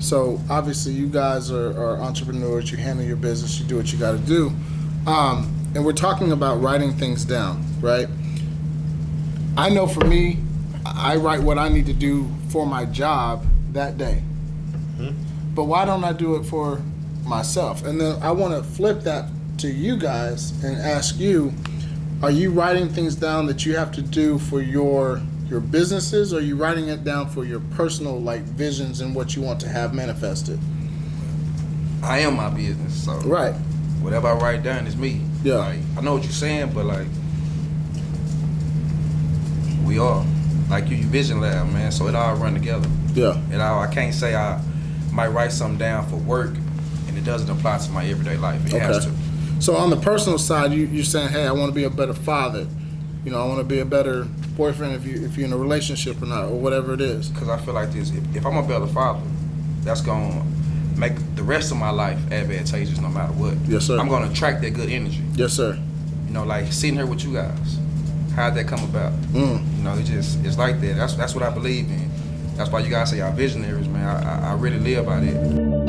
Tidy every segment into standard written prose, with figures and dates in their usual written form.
So obviously, you guys are entrepreneurs. You handle your business. You do what you got to do. And we're talking about writing things down, right? I know for me, I write what I need to do for my job that day. But why don't I do it for myself? And then I want to flip that to you guys and ask you, are you writing things down that you have to do for your businesses, or are you writing it down for your personal visions and what you want to have manifested? I am my business, so right. Whatever I write down is me. Yeah. I know what you're saying, but we are. You Vision Lab, man, so it all run together. Yeah. I can't say I might write something down for work and it doesn't apply to my everyday life. It has to. So on the personal side, you're saying, hey, I want to be a better father. I want to be a better boyfriend if you're in a relationship or not, or whatever it is. Because I feel like this, if I'm a better father, that's going to make the rest of my life advantageous no matter what. Yes, sir. I'm going to attract that good energy. Yes, sir. Sitting here with you guys, how'd that come about? It's like that. That's what I believe in. That's why you guys say y'all visionaries, man. I really live by that.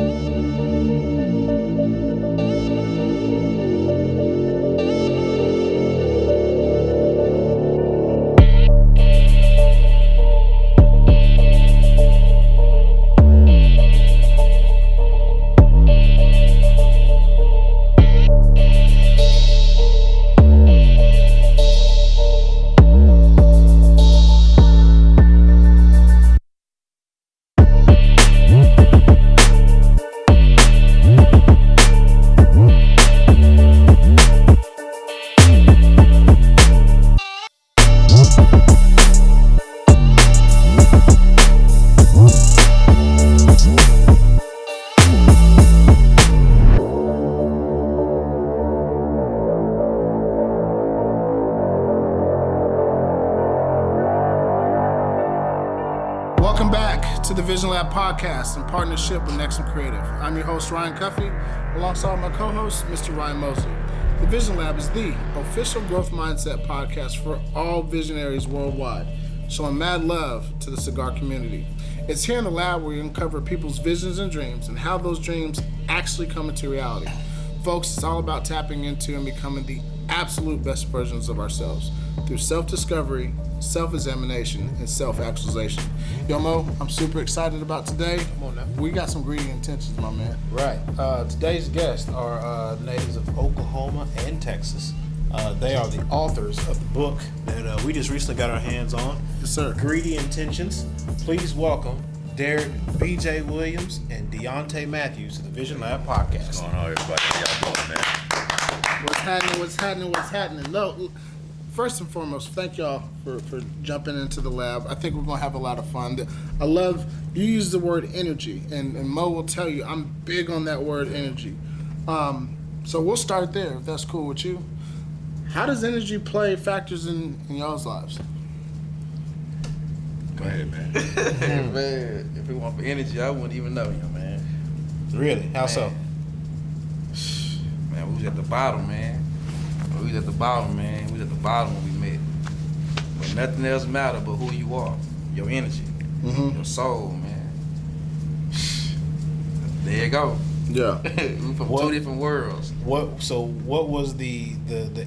Welcome back to the Vision Lab podcast in partnership with Nexum Creative. I'm your host, Ryan Cuffey, alongside my co-host, Mr. Ryan Mosley. The Vision Lab is the official growth mindset podcast for all visionaries worldwide, showing mad love to the cigar community. It's here in the lab where we uncover people's visions and dreams and how those dreams actually come into reality. Folks, it's all about tapping into and becoming the absolute best versions of ourselves through self-discovery, self-examination, and self-actualization. Yo, Mo, I'm super excited about today. Come on now. We got some greedy intentions, my man. Right. Today's guests are natives of Oklahoma and Texas. They are the authors of the book that we just recently got our hands on. Yes, sir. Greedy Intentions. Please welcome Derrick B.J. Williams and Dionte Matthews to the Vision Lab podcast. What's going on, everybody? How y'all doing, man? What's happening? Look, first and foremost, thank y'all for jumping into the lab. I think we're going to have a lot of fun. I love, you use the word energy, and Mo will tell you I'm big on that word energy. So we'll start there, if that's cool with you. How does energy play factors in y'all's lives? Go ahead, man. Man, if it weren't for energy, I wouldn't even know you, man. Really? How so? Man, we was at the bottom, man. We was at the bottom when we met. But nothing else matters but who you are, your energy, your soul, man. There you go. Yeah. We from two different worlds. What was the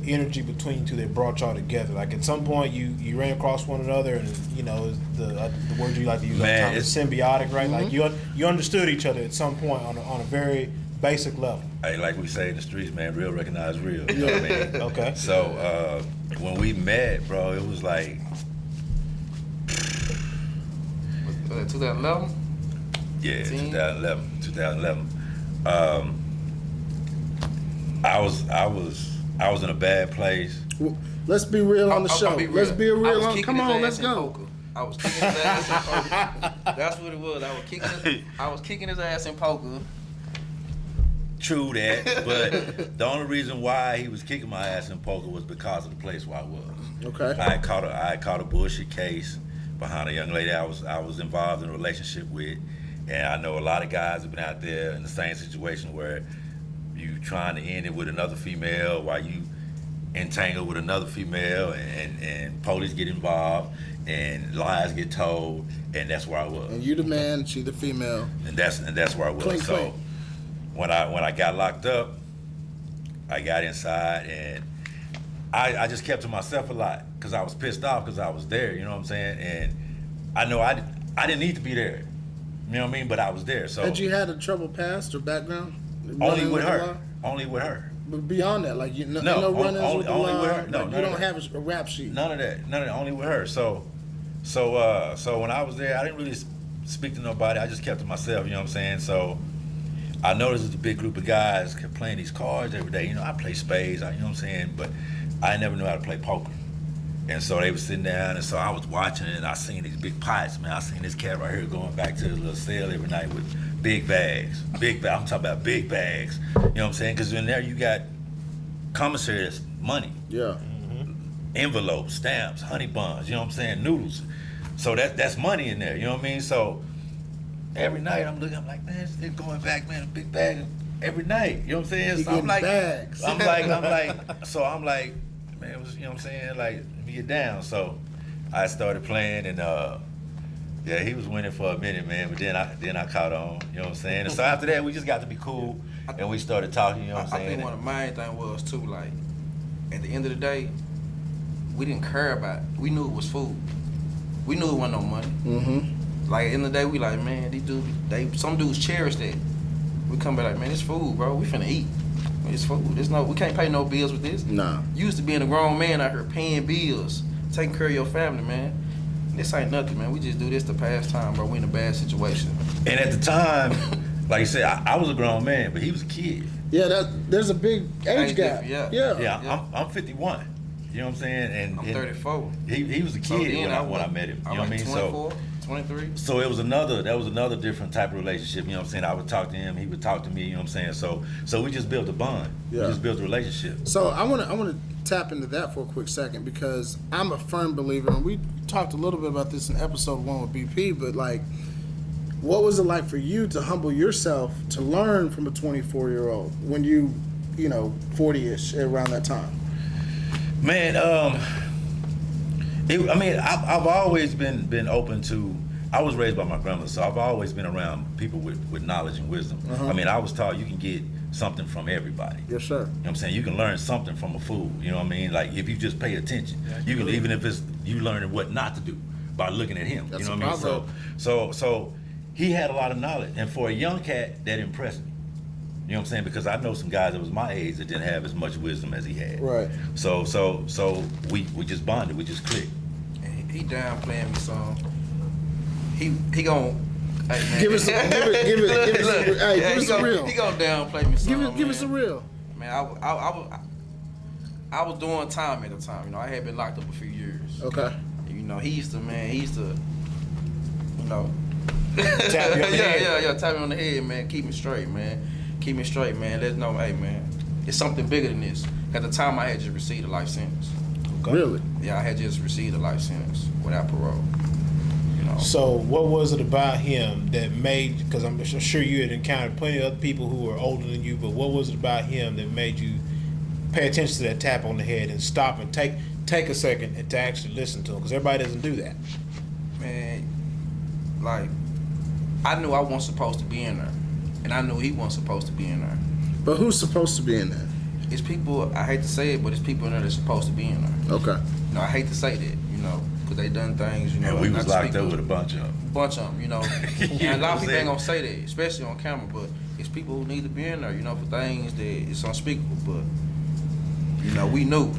energy between you two that brought y'all together? Like at some point you ran across one another, and the word you like to use, Man, all the time is symbiotic, right? Like you understood each other at some point on a very basic level. Hey, like we say in the streets, man, real recognize real. You know what I mean? Okay. So when we met, bro, it was like 2011? yeah, 10? 2011. I was in a bad place. Well, let's be real on the show. Let's be real on. Come on, let's go. Poker. I was kicking his ass in poker. That's what it was. I was kicking his ass in poker. True that, but the only reason why he was kicking my ass in poker was because of the place where I was. Okay. I had caught a bullshit case behind a young lady I was involved in a relationship with, and I know a lot of guys have been out there in the same situation where you trying to end it with another female while you entangled with another female, and police get involved, and lies get told, and that's where I was. And you the man, she the female. And that's where I was. Clean, so clean. when I got locked up, I got inside, and I just kept to myself a lot because I was pissed off because I was there. You know what I'm saying? And I know I didn't need to be there. You know what I mean? But I was there. So Had you had a troubled past or background? only Running with the her. law? Only with her. But beyond that, like no run-ins only with the with law. her. No, like, you none of don't that. have a rap sheet. None of that. Only with her. So when I was there, I didn't really speak to nobody. I just kept to myself. You know what I'm saying? So I noticed there's a big group of guys kept playing these cards every day. You know, I play spades. You know what I'm saying? But I never knew how to play poker. And so they were sitting down, and so I was watching it, and I seen these big pots, man. I seen this cat right here going back to his little cell every night with big bags. I'm talking about big bags. You know what I'm saying? Because in there you got commissary that's money. Yeah. Envelopes, stamps, honey buns, you know what I'm saying, noodles. So that's money in there, you know what I mean? So every night I'm looking, I'm like, man, it's going back, man, a big bag every night, you know what I'm saying? So I'm like, bags. I'm like, man, it was, you know what I'm saying, like, let me get down. So I started playing, and yeah, he was winning for a minute, man, but then I caught on, you know what I'm saying? And so after that, we just got to be cool, and we started talking, you know what I'm saying? I think one of the main things was too, like, at the end of the day, we didn't care about it. We knew it was food. We knew it wasn't no money. Mm-hmm. Like, at the end of the day, we like, man, these dudes, some dudes cherish that. We come back like, man, it's food, bro. We finna eat. It's food. We can't pay no bills with this. Nah. You used to being a grown man out here paying bills, taking care of your family, man. This ain't nothing, man. We just do this to pass time, bro. We in a bad situation. And at the time, like you said, I was a grown man, but he was a kid. Yeah, there's a big age gap. Yeah. I'm 51. You know what I'm saying? And I'm 34. He was a kid when I met him. You know what I mean? 24, 23. So that was another different type of relationship. You know what I'm saying? I would talk to him, he would talk to me. You know what I'm saying? So we just built a bond. Yeah. We just built a relationship. So I want to tap into that for a quick second, because I'm a firm believer, and we talked a little bit about this in episode 1 with BP, but like, what was it like for you to humble yourself to learn from a 24-year-old when you 40-ish around that time? Man, I've always been open to. I was raised by my grandmother, so I've always been around people with knowledge and wisdom. Uh-huh. I mean, I was taught you can get something from everybody. Yes, sir. You know what I'm saying? You can learn something from a fool. You know what I mean? Like, if you just pay attention, you can, even if it's you learning what not to do by looking at him. That's you know what I mean? So he had a lot of knowledge, and for a young cat, that impressed me. You know what I'm saying? Because I know some guys that was my age that didn't have as much wisdom as he had. Right. So we just bonded. We just clicked. He down playing me some. He gon'. Hey, man. Give us some real. He gon' downplay me some. Give us a real. Man, I was doing time at the time. You know, I had been locked up a few years. Okay. You know, he used to, you know. Tap you on the head. Yeah, tap me on the head, man. Keep me straight, man. Let's know, hey, man, it's something bigger than this. At the time, I had just received a life sentence. Okay. Really? Yeah, I had just received a life sentence without parole. You know. So what was it about him that made, because I'm sure you had encountered plenty of other people who were older than you, but what was it about him that made you pay attention to that tap on the head and stop and take a second and to actually listen to him? Because everybody doesn't do that. Man, like, I knew I wasn't supposed to be in there. And I knew he wasn't supposed to be in there. But who's supposed to be in there? It's people, I hate to say it, but it's people in there that's supposed to be in there. Okay. You know, I hate to say that, because they done things, And we was locked up with a bunch of them. Bunch of them, You and know a lot of what people I'm ain't gonna say that, especially on camera, but it's people who need to be in there, for things that it's unspeakable, but, we knew.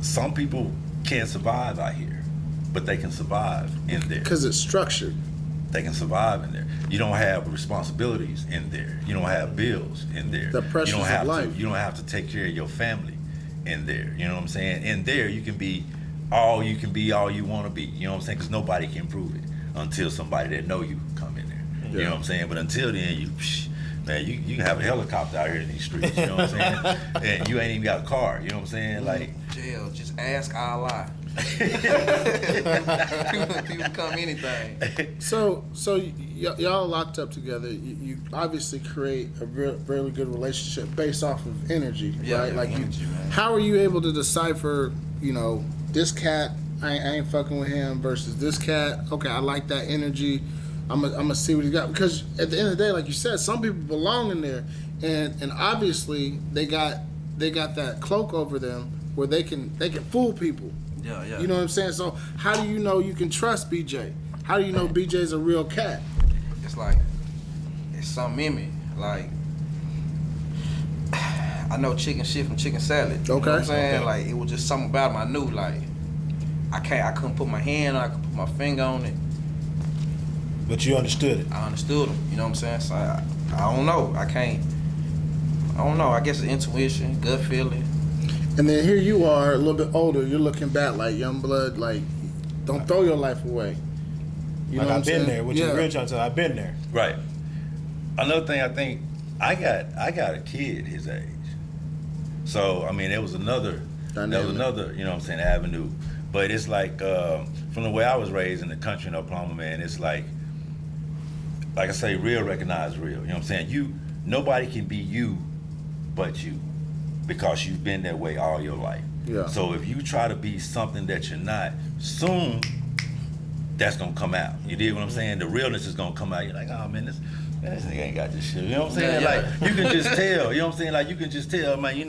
Some people can't survive out here, but they can survive in there. Because it's structured. They can survive in there. You don't have responsibilities in there. You don't have bills in there. The pressures of life. You don't have to take care of your family in there. You know what I'm saying? In there, you can be all you want to be. You know what I'm saying? Because nobody can prove it until somebody that know you come in there. Yeah. You know what I'm saying? But until then, you can have a helicopter out here in these streets. You know what I'm saying? And you ain't even got a car. You know what I'm saying? Like, Jail, just ask Allah. People become anything. So y'all locked up together. You obviously create a really good relationship based off of energy, right? Like, energy, man. How are you able to decipher, this cat, I ain't fucking with him versus this cat? Okay, I like that energy. I'm gonna see what he got, because at the end of the day, like you said, some people belong in there, and obviously they got that cloak over them where they can fool people. Yeah. You know what I'm saying? So how do you know you can trust BJ? How do you know BJ's a real cat? It's like, it's something in me. Like, I know chicken shit from chicken salad. You know what I'm saying? Okay. Like, it was just something about him I knew. Like, I couldn't put my hand on it, I couldn't put my finger on it. But you understood it. I understood him. You know what I'm saying? So I don't know. I don't know. I guess it's intuition, gut feeling. And then here you are, a little bit older. You're looking back like young blood. Like, don't throw your life away. You know what I've been saying? there. Which is real trying to tell. I've been there. Right. Another thing, I think I got a kid his age. So I mean, there was another, you know what I'm saying, avenue. But it's like from the way I was raised in the country in Oklahoma, man, it's like I say, real recognize real. You know what I'm saying? Nobody can be you but you, because you've been that way all your life. Yeah. So if you try to be something that you're not, soon that's gonna come out. You dig what I'm saying? The realness is gonna come out. You're like, oh man, this nigga ain't got this shit. You know what I'm saying? Yeah. Like, you can just tell. You know what I'm saying? Like, you can just tell, man. You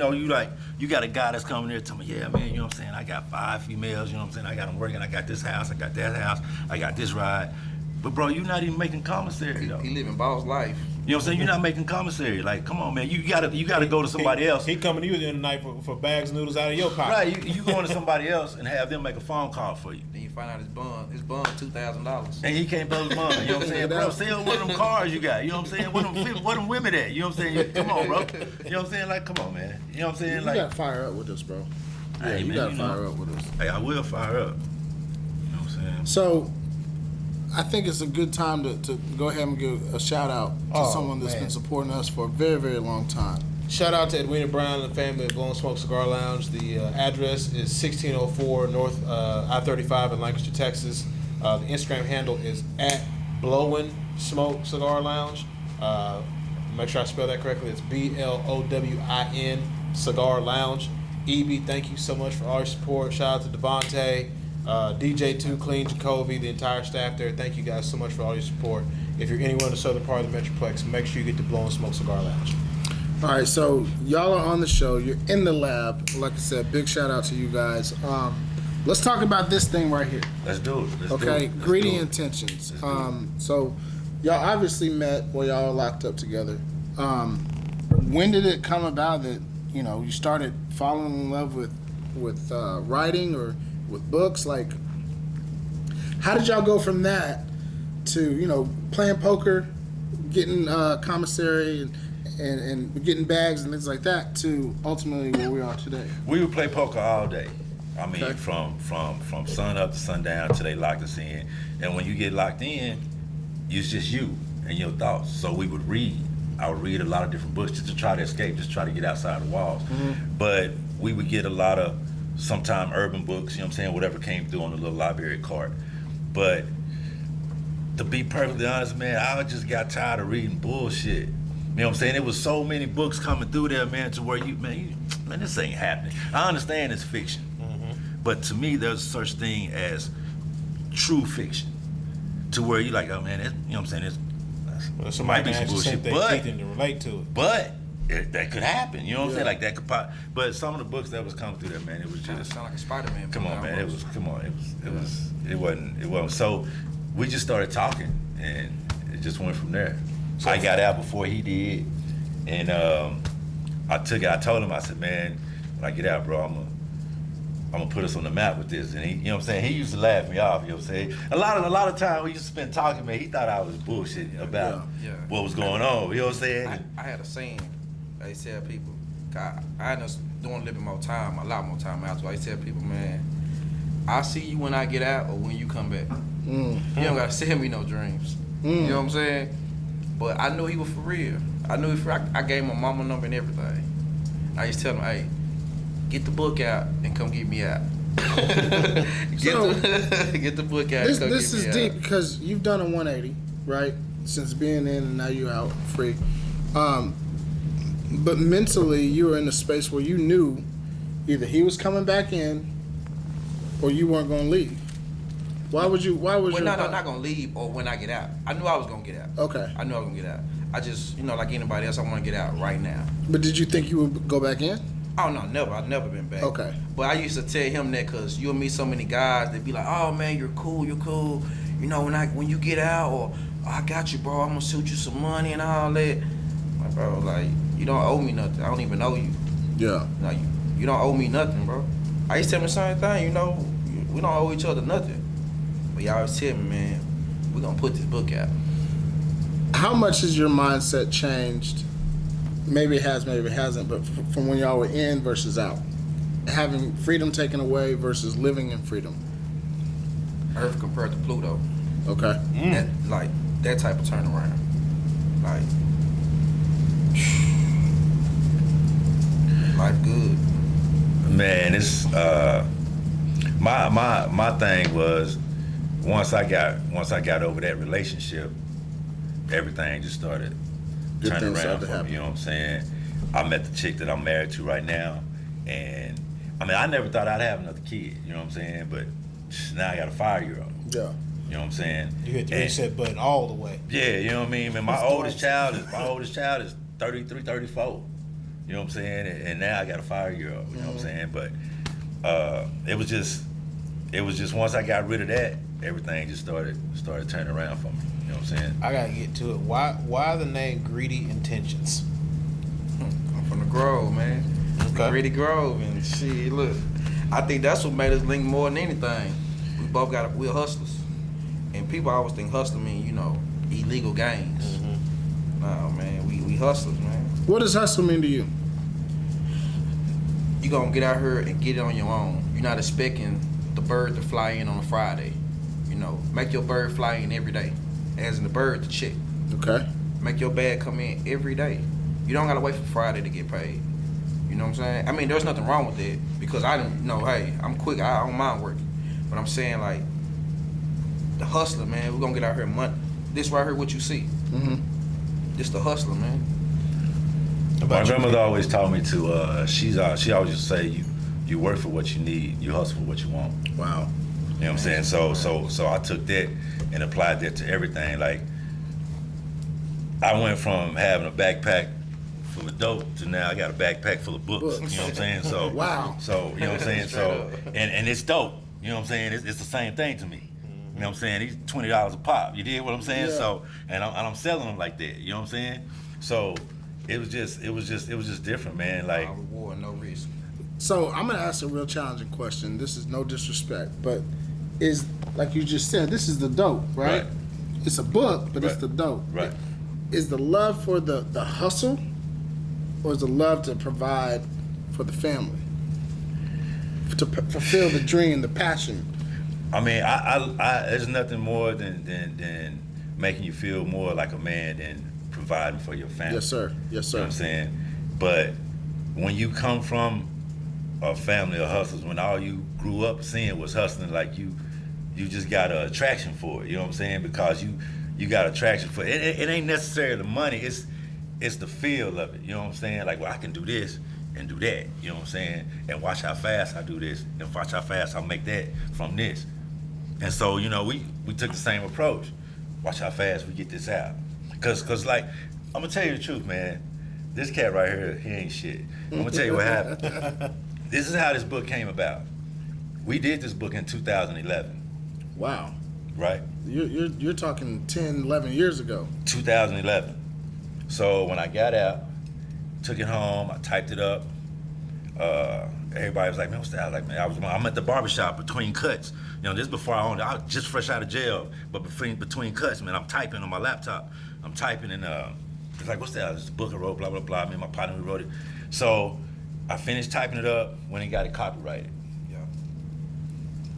got a guy that's coming there telling me, yeah, man. You know what I'm saying? I got 5 females. You know what I'm saying? I got them working. I got this house. I got that house. I got this ride. But bro, you're not even making commissary though. He living boss life. You know what I'm saying? You're not making commissary. Like, come on, man. You gotta go to somebody else. He coming to you in the night for bags of noodles out of your pocket. Right. You going to somebody else and have them make a phone call for you. Then you find out his bond $2,000. And he can't pay his money. You know what I'm saying? Bro, sell one of them cars you got. You know what I'm saying? What them women at? You know what I'm saying? Come on, bro. You know what I'm saying? Like, come on, man. You know what I'm saying? You Like, gotta fire up with us, bro. Yeah, hey, you man, gotta fire up with us. Hey, I will fire up. You know what I'm saying? So, I think it's a good time to go ahead and give a shout out to someone that's been supporting us for a very, very long time. Shout out to Edwina Brown and the family at Blowing Smoke Cigar Lounge. The address is 1604 North I-35 in Lancaster, Texas. The Instagram handle is at Blowing Smoke Cigar Lounge. Make sure I spell that correctly. It's BLOWIN Cigar Lounge. EB, thank you so much for all your support. Shout out to Dionte, DJ2, Clean, Jacoby, the entire staff there. Thank you guys so much for all your support. If you're anywhere in the southern part of the Metroplex, make sure you get to Blowing Smoke Cigar Lounge. All right, so y'all are on the show. You're in the lab. Like I said, big shout out to you guys. Let's talk about this thing right here. Let's do it. Okay, Greedy Intentions. So y'all obviously met while y'all were locked up together. When did it come about that you started falling in love with writing or with books? Like, how did y'all go from that to playing poker, getting commissary and getting bags and things like that, to ultimately where we are today? We would play poker all day. I mean, from sun up to sundown till they locked us in. And when you get locked in, it's just you and your thoughts. So we would read. I would read a lot of different books just to try to escape, just try to get outside the walls. Mm-hmm. But we would get a lot of, sometime urban books, whatever came through on the little library cart. But to be perfectly honest, man, I just got tired of reading bullshit. You know what I'm saying? There was so many books coming through there, man, to where man, this ain't happening. I understand it's fiction. But to me, there's such thing as true fiction, to where you're like, oh man, you know what I'm saying? It might be some bullshit, but to relate to it. But that could happen. You know what I'm saying? Like that could pop. But some of the books that was coming through there, man, it was just sound like a Spider-Man. Come on, man. It wasn't. So we just started talking, and it just went from there. So I got out before he did, and I told him, I said, man, when I get out, bro, I'm gonna put us on the map with this. And he, you know what I'm saying? He used to laugh me off, you know what I'm saying? A lot of time we used to spend talking, man, he thought I was bullshitting about what was going on, you know what I'm saying? I had a saying. I used to tell people, I ended up doing a little bit more time, a lot more time after. I used to tell people, man, I see you when I get out or when you come back. You don't gotta send me no dreams. You know what I'm saying? But I knew he was for real. I gave him my mama number and everything. I used to tell him, hey, get the book out and come get me out. Get the book out. This is deep because you've done a 180, right? Since being in and now you're out free. But mentally, you were in a space where you knew either he was coming back in or you weren't going to leave. Why was I'm not going to leave or when I get out. I knew I was going to get out. Okay. I knew I was going to get out. I just, like anybody else, I want to get out right now. But did you think you would go back in? Oh, no, never. I've never been back. Okay. But I used to tell him that because you'll meet so many guys that be like, oh, man, you're cool. When you get out, or oh, I got you, bro, I'm going to shoot you some money and all that. Like, bro, you don't owe me nothing. I don't even know you. Yeah. Like, you don't owe me nothing, bro. I used to tell him the same thing, we don't owe each other nothing. But y'all always tell me, man, we're going to put this book out. How much has your mindset changed? Maybe it has, maybe it hasn't, but from when y'all were in versus out. Having freedom taken away versus living in freedom. Earth compared to Pluto. Okay. That type of turnaround. Life good. Man, it's my thing was once I got over that relationship, everything just started turning around for me. You know what I'm saying? I met the chick that I'm married to right now, and I never thought I'd have another kid. You know what I'm saying? But now I got a 5-year-old. Yeah. You know what I'm saying? You hit the reset button all the way. Yeah, you know what I mean? Man, my oldest child is 33, 34. You know what I'm saying? And now I got a 5-year-old. You know what I'm saying? But it was just once I got rid of that, everything just started turning around for me. You know what I'm saying? I gotta get to it. Why the name Greedy Intentions? I'm from the Grove, man. Okay. Greedy Grove, and shit, look. I think that's what made us link more than anything. We're hustlers. And people always think hustler mean, illegal gains. Mm-hmm. No, man, we hustlers, man. What does hustle mean to you? You gonna get out here and get it on your own. You're not expecting the bird to fly in on a Friday. Make your bird fly in every day. As in the bird, the chick. Okay. Make your bag come in every day. You don't gotta wait for Friday to get paid. You know what I'm saying? There's nothing wrong with it because I didn't know, hey, I'm quick, I don't mind working. But I'm saying, the hustler, man, we're gonna get out here money. This right here, what you see. Mm-hmm. This the hustler, man. My grandmother always taught me to, she always used to say, you work for what you need, you hustle for what you want. Wow. You know what I'm saying? So I took that and applied that to everything. I went from having a backpack full of dope to now I got a backpack full of books. You know what I'm saying? So wow. So you know what I'm saying? So and it's dope. You know what I'm saying? It's the same thing to me. You know what I'm saying? These $20 a pop. You did what I'm saying? Yeah. So and I'm selling them like that. You know what I'm saying? So it was just different, man. No reward, no risk. So I'm gonna ask a real challenging question. This is no disrespect, but is, like you just said, this is the dope, right? It's a book, but it's the dope. Right. Is the love for the hustle, or is the love to provide for the family, to fulfill the dream, the passion? I there's nothing more than making you feel more like a man than providing for your family. Yes, sir. Yes, sir. You know what I'm saying? But when you come from a family of hustlers, when all you grew up seeing was hustling, you just got an attraction for it. You know what I'm saying? Because you got attraction for it. It ain't necessarily the money. It's the feel of it. You know what I'm saying? I can do this and do that. You know what I'm saying? And watch how fast I do this, and watch how fast I'll make that from this. And so we took the same approach. Watch how fast we get this out. Cause I'm gonna tell you the truth, man. This cat right here, he ain't shit. I'm gonna tell you what happened. This is how this book came about. We did this book in 2011. Wow. Right? You're talking 10, 11 years ago. 2011. So when I got out, took it home, I typed it up. Everybody was like, man, what's that? I was like, man, I'm at the barbershop between cuts. This is before I owned it. I was just fresh out of jail, but between cuts, man, I'm typing on my laptop. I'm typing and it's like, what's that? It's a book I wrote, blah, blah, blah. Me and my partner, we wrote it. So I finished typing it up when he got it copyrighted. Yeah.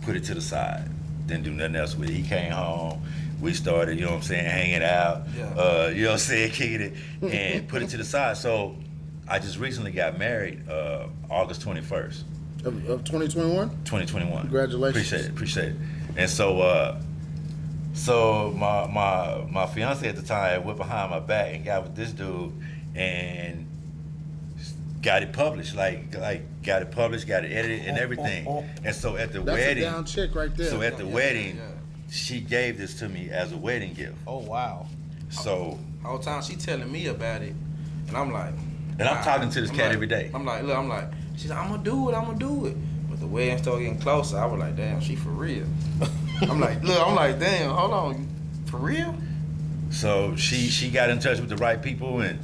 Put it to the side. Didn't do nothing else with it. He came home. We started, you know what I'm saying, hanging out. Yeah. You know what I'm saying, kicking it, and put it to the side. So I just recently got married August 21st. Of 2021? 2021. Congratulations. Appreciate it. And so so my fiance at the time went behind my back and got with this dude and got it published, like got it published, got it edited and everything. And so at the wedding, that's a down chick right there. so at the wedding, she gave this to me as a wedding gift. Oh wow. So whole time she telling me about it, and I'm like, and I'm talking to this cat every day. I'm like, she's like, I'm gonna do it. But the wedding started getting closer. I was like, damn, she for real. I'm like, damn, hold on, for real? So she got in touch with the right people and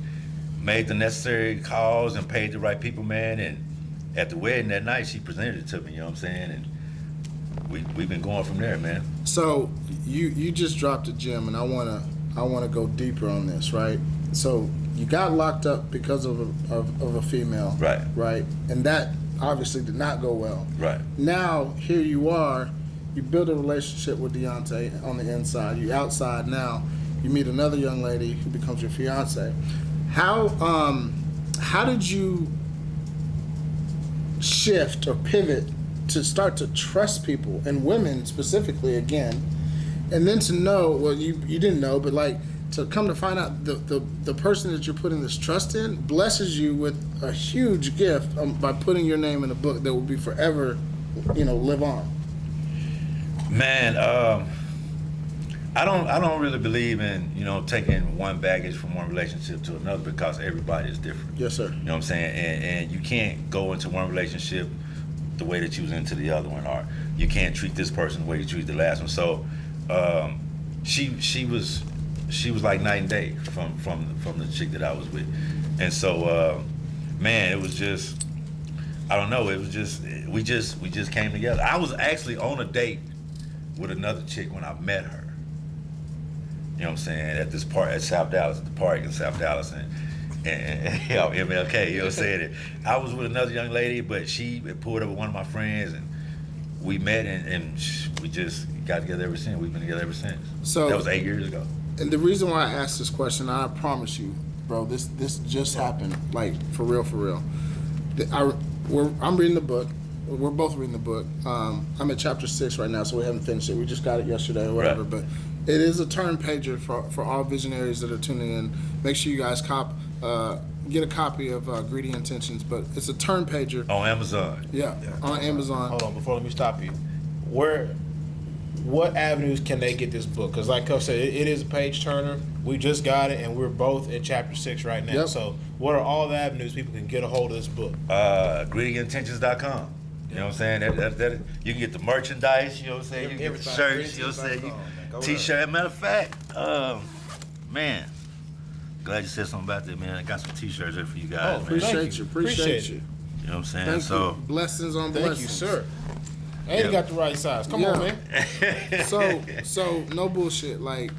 made the necessary calls and paid the right people, man. And at the wedding that night, she presented it to me. You know what I'm saying? And we've been going from there, man. So you just dropped a gem, and I wanna go deeper on this, right? So you got locked up because of a female, right, and that obviously did not go well. Right. Now here you are, you build a relationship with Dionte on the inside. You outside now. You meet another young lady who becomes your fiance. How did you shift or pivot to start to trust people and women specifically again, and then to know, well, you didn't know, but like to come to find out the person that you're putting this trust in blesses you with a huge gift by putting your name in a book that will be forever, live on. Man, I don't really believe in taking one baggage from one relationship to another because everybody is different. Yes, sir. You know what I'm saying? And you can't go into one relationship the way that you was into the other one, or you can't treat this person the way you treat the last one. So she was like night and day from the chick that I was with, and so man, it was just, I don't know, it was just we just came together. I was actually on a date with another chick when I met her. You know what I'm saying? At this park at South Dallas, at the park in South Dallas, and MLK. You know what I'm saying? I was with another young lady, but she pulled up with one of my friends, and we met, and we just got together ever since. We've been together ever since. So that was 8 years ago. And the reason why I asked this question, I promise you, bro, this just happened, like for real. I'm reading the book. We're both reading the book. I'm at chapter 6 right now, so we haven't finished it. We just got it yesterday or whatever. Right. But it is a turn pager for all visionaries that are tuning in. Make sure you guys get a copy of Greedy Intentions. But it's a turn pager on Amazon. Yeah, on Amazon. Hold on, let me stop you. What avenues can they get this book? Because like Cuff said, it is a page turner. We just got it, and we're both in chapter 6 right now. Yep. So what are all the avenues people can get a hold of this book? GreedyIntentions.com. You know what I'm saying? That you can get the merchandise. You know what I'm saying? You can get the shirts. You know what I'm saying? T-shirt. Matter of fact, man, glad you said something about that, man. I got some T-shirts there for you guys. Oh, appreciate you. You know what I'm saying? Thank you. Blessings on blessings. Thank you, sir. And you got the right size. Come on, man. So no bullshit. Like,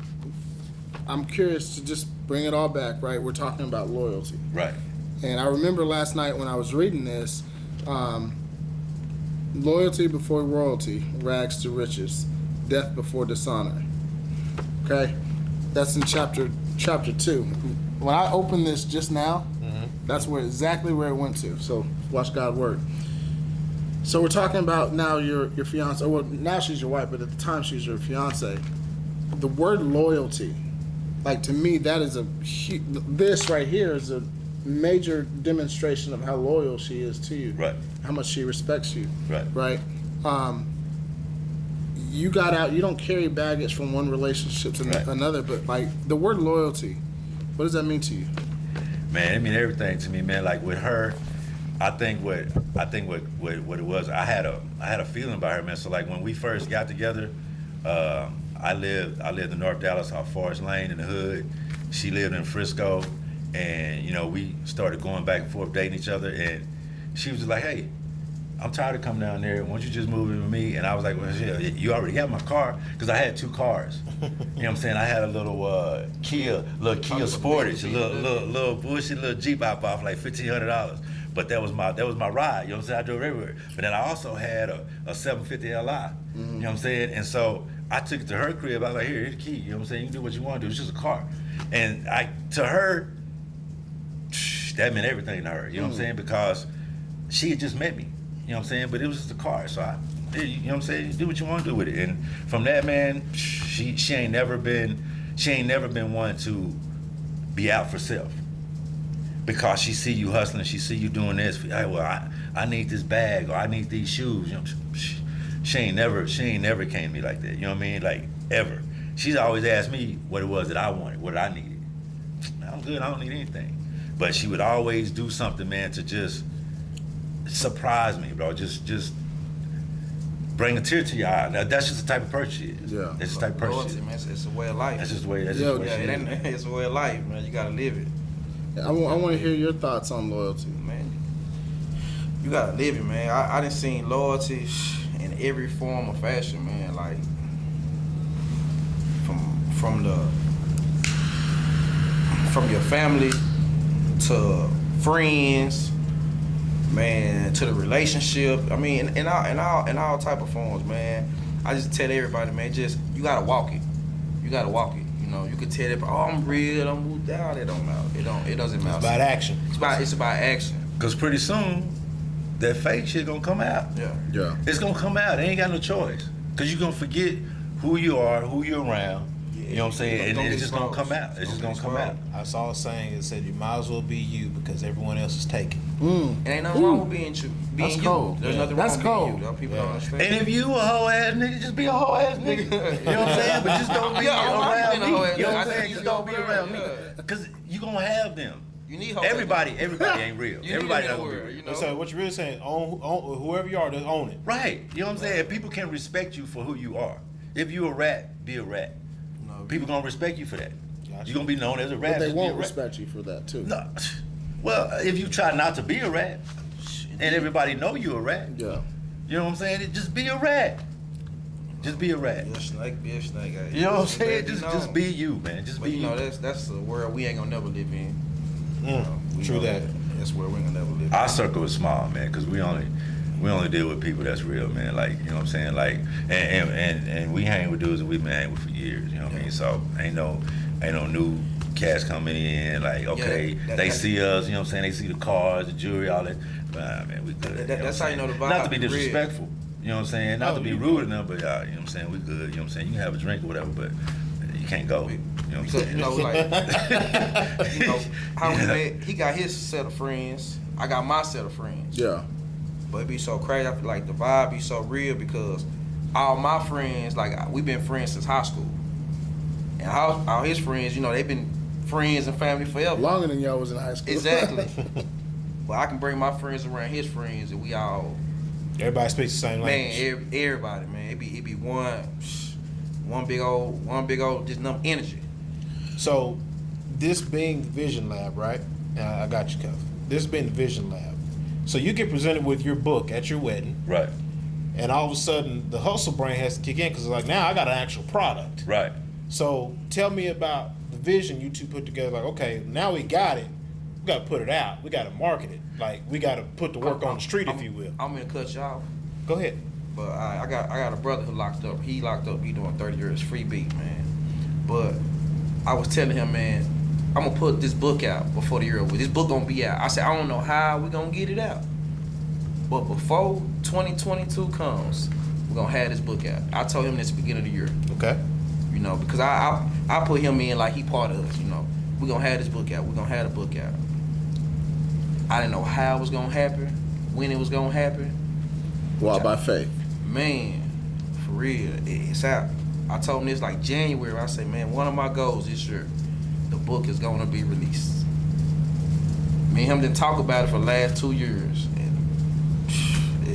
I'm curious to just bring it all back, right? We're talking about loyalty. Right. And I remember last night when I was reading this, loyalty before royalty, rags to riches, death before dishonor. Okay? That's in chapter 2. When I opened this just now, that's exactly where it went to. So watch God work. So we're talking about now your fiance. Well, now she's your wife, but at the time she's your fiance. The word loyalty, like to me, that is this right here is a major demonstration of how loyal she is to you. Right. How much she respects you. Right. Right. You got out. You don't carry baggage from one relationship to another. But like the word loyalty, what does that mean to you? Man, it means everything to me, man. Like with her, I think what it was, I had a feeling about her, man. So like when we first got together, I lived in North Dallas off Forest Lane in the hood. She lived in Frisco, and we started going back and forth dating each other. And she was just like, "Hey, I'm tired of coming down there. Why don't you just move in with me?" And I was like, "Well, shit, you already got my car," because I had 2 cars. You know what I'm saying? I had a little Kia Sportage, a little bullshit little Jeep I bought for like $1,500. But that was my ride. You know what I'm saying? I drove everywhere. But then I also had a 750 Li. You know what I'm saying? And so I took it to her crib. I was like, here's the key. You know what I'm saying? You can do what you want to do. It's just a car. And to her, that meant everything to her. You know what I'm saying? Because she had just met me. You know know what I'm saying? But it was just a car, so you know what I'm saying? Do what you want to do with it. And from that, man, she ain't never been one to be out for self. Because she see you hustling, she see you doing this. Hey, well, I need this bag or I need these shoes. You know, she ain't never came to me like that. You know what I mean? Like ever. She's always asked me what it was that I wanted, what I needed. I'm good. I don't need anything. But she would always do something, man, to just surprise me, bro. Just bring a tear to your eye. That's just the type of person she is. Yeah. That's just the type of person Loyalty, she is. man, it's a way of life. That's just the way. That's Yeah, just the way Yeah, she is. it's a way of life, man. You gotta live it, I want to hear your thoughts on loyalty. man. You gotta live it, man. I done seen loyalty in every form of fashion, man. Like from your family to friends, man, to the relationship. I mean, in all type of forms, man. I just tell everybody, man, just you gotta walk it. You gotta walk it. You know, you could tell everybody, oh, I'm real, I'm moved down. It don't matter. It doesn't matter. It's about action. It's about action. Cause pretty soon, that fake shit gonna come out. Yeah. It's gonna come out. They ain't got no choice. Cause you gonna forget who you are, who you're around. You know what I'm saying? And it's just gonna come out. It's just gonna come out. I saw a saying that said you might as well be you because everyone else is taken. And ain't nothing wrong with being you. That's you. cold. There's Yeah. nothing That's wrong cold. with being you. People don't understand. And if you a hoe ass nigga, just be a hoe ass nigga. You know what I'm saying? But just don't be Yeah, I don't mind around being a me. hoe ass You know nigga. what I I'm think saying? you Just go don't be over around me. there, Cause you gonna have them. You need hope. Everybody ain't real. You need Everybody them in don't the be world, real. you know? So what you're really saying, own whoever you are, just own it. Right. You know what I'm saying? People can respect you for who you are. If you a rat, be a rat. No, People gonna respect you for that. Gotcha. You're gonna be known as a rat. But they just be a won't rat. respect you for that too. No. Well, if you try not to be a rat, and everybody know you a rat, Yeah. you know what I'm saying? Just be a rat. Just be a rat. Be a snake, be a snake. Hey. You know what I'm saying? Let it Just known. be you, man. Just But be you know, you. that's a world we ain't gonna never live in. We True know that. That's where we ain't gonna never live. Our circle is small, man, because we only deal with people that's real, man. Like, you know what I'm saying? Like, and we hang with dudes that we've been hanging with for years. You know what I mean? So ain't no new cats coming in. Like, okay, they see us. You know what I'm saying? They see the cars, the jewelry, all that. Nah, man, we good. That's how you know the vibe. Not to be is real. disrespectful. You know what I'm saying? Not Oh, to be you rude enough, but you know what I'm saying? We good. You know what I'm saying? You can have a drink or whatever, but you can't go. You know what I'm Because saying? you know, like you know how we met. He got his set of friends. I got my set of friends. Yeah. But it be so crazy. I feel like the vibe be so real because all my friends, like we've been friends since high school, and all his friends, you know, they've been friends and family forever. Longer than y'all was in high school. Exactly. But I can bring my friends around his friends, and we all, Everybody speaks the same language. man, everybody, man. It be one big old just enough energy. So, this being the Vision Lab, right? I got you, Kev. This being the Vision Lab. So you get presented with your book at your wedding, Right. and all of a sudden the hustle brain has to kick in because it's like, now I got an actual product. Right. So tell me about the vision you two put together. Like, okay, now we got it. We got to put it out. We got to market it. Like, we got to put the work on the street, if you will. I'm gonna cut you off. Go ahead. But I got a brother who locked up. He locked up. He doing 30 years free beat, man. But I was telling him, man, I'm gonna put this book out before the year over. This book gonna be out. I said I don't know how we gonna get it out, but before 2022 comes, we're gonna have this book out. I told him this at the beginning of the year, Okay. you know, because I put him in like he part of us, you know. We're gonna have this book out. We're gonna have the book out. I didn't know how it was gonna happen, when it was gonna happen. Walk by faith. Man, for real, it's out. I told him this like January. I said, man, one of my goals this year, the book is gonna be released. Me and him didn't talk about it for the last 2 years, and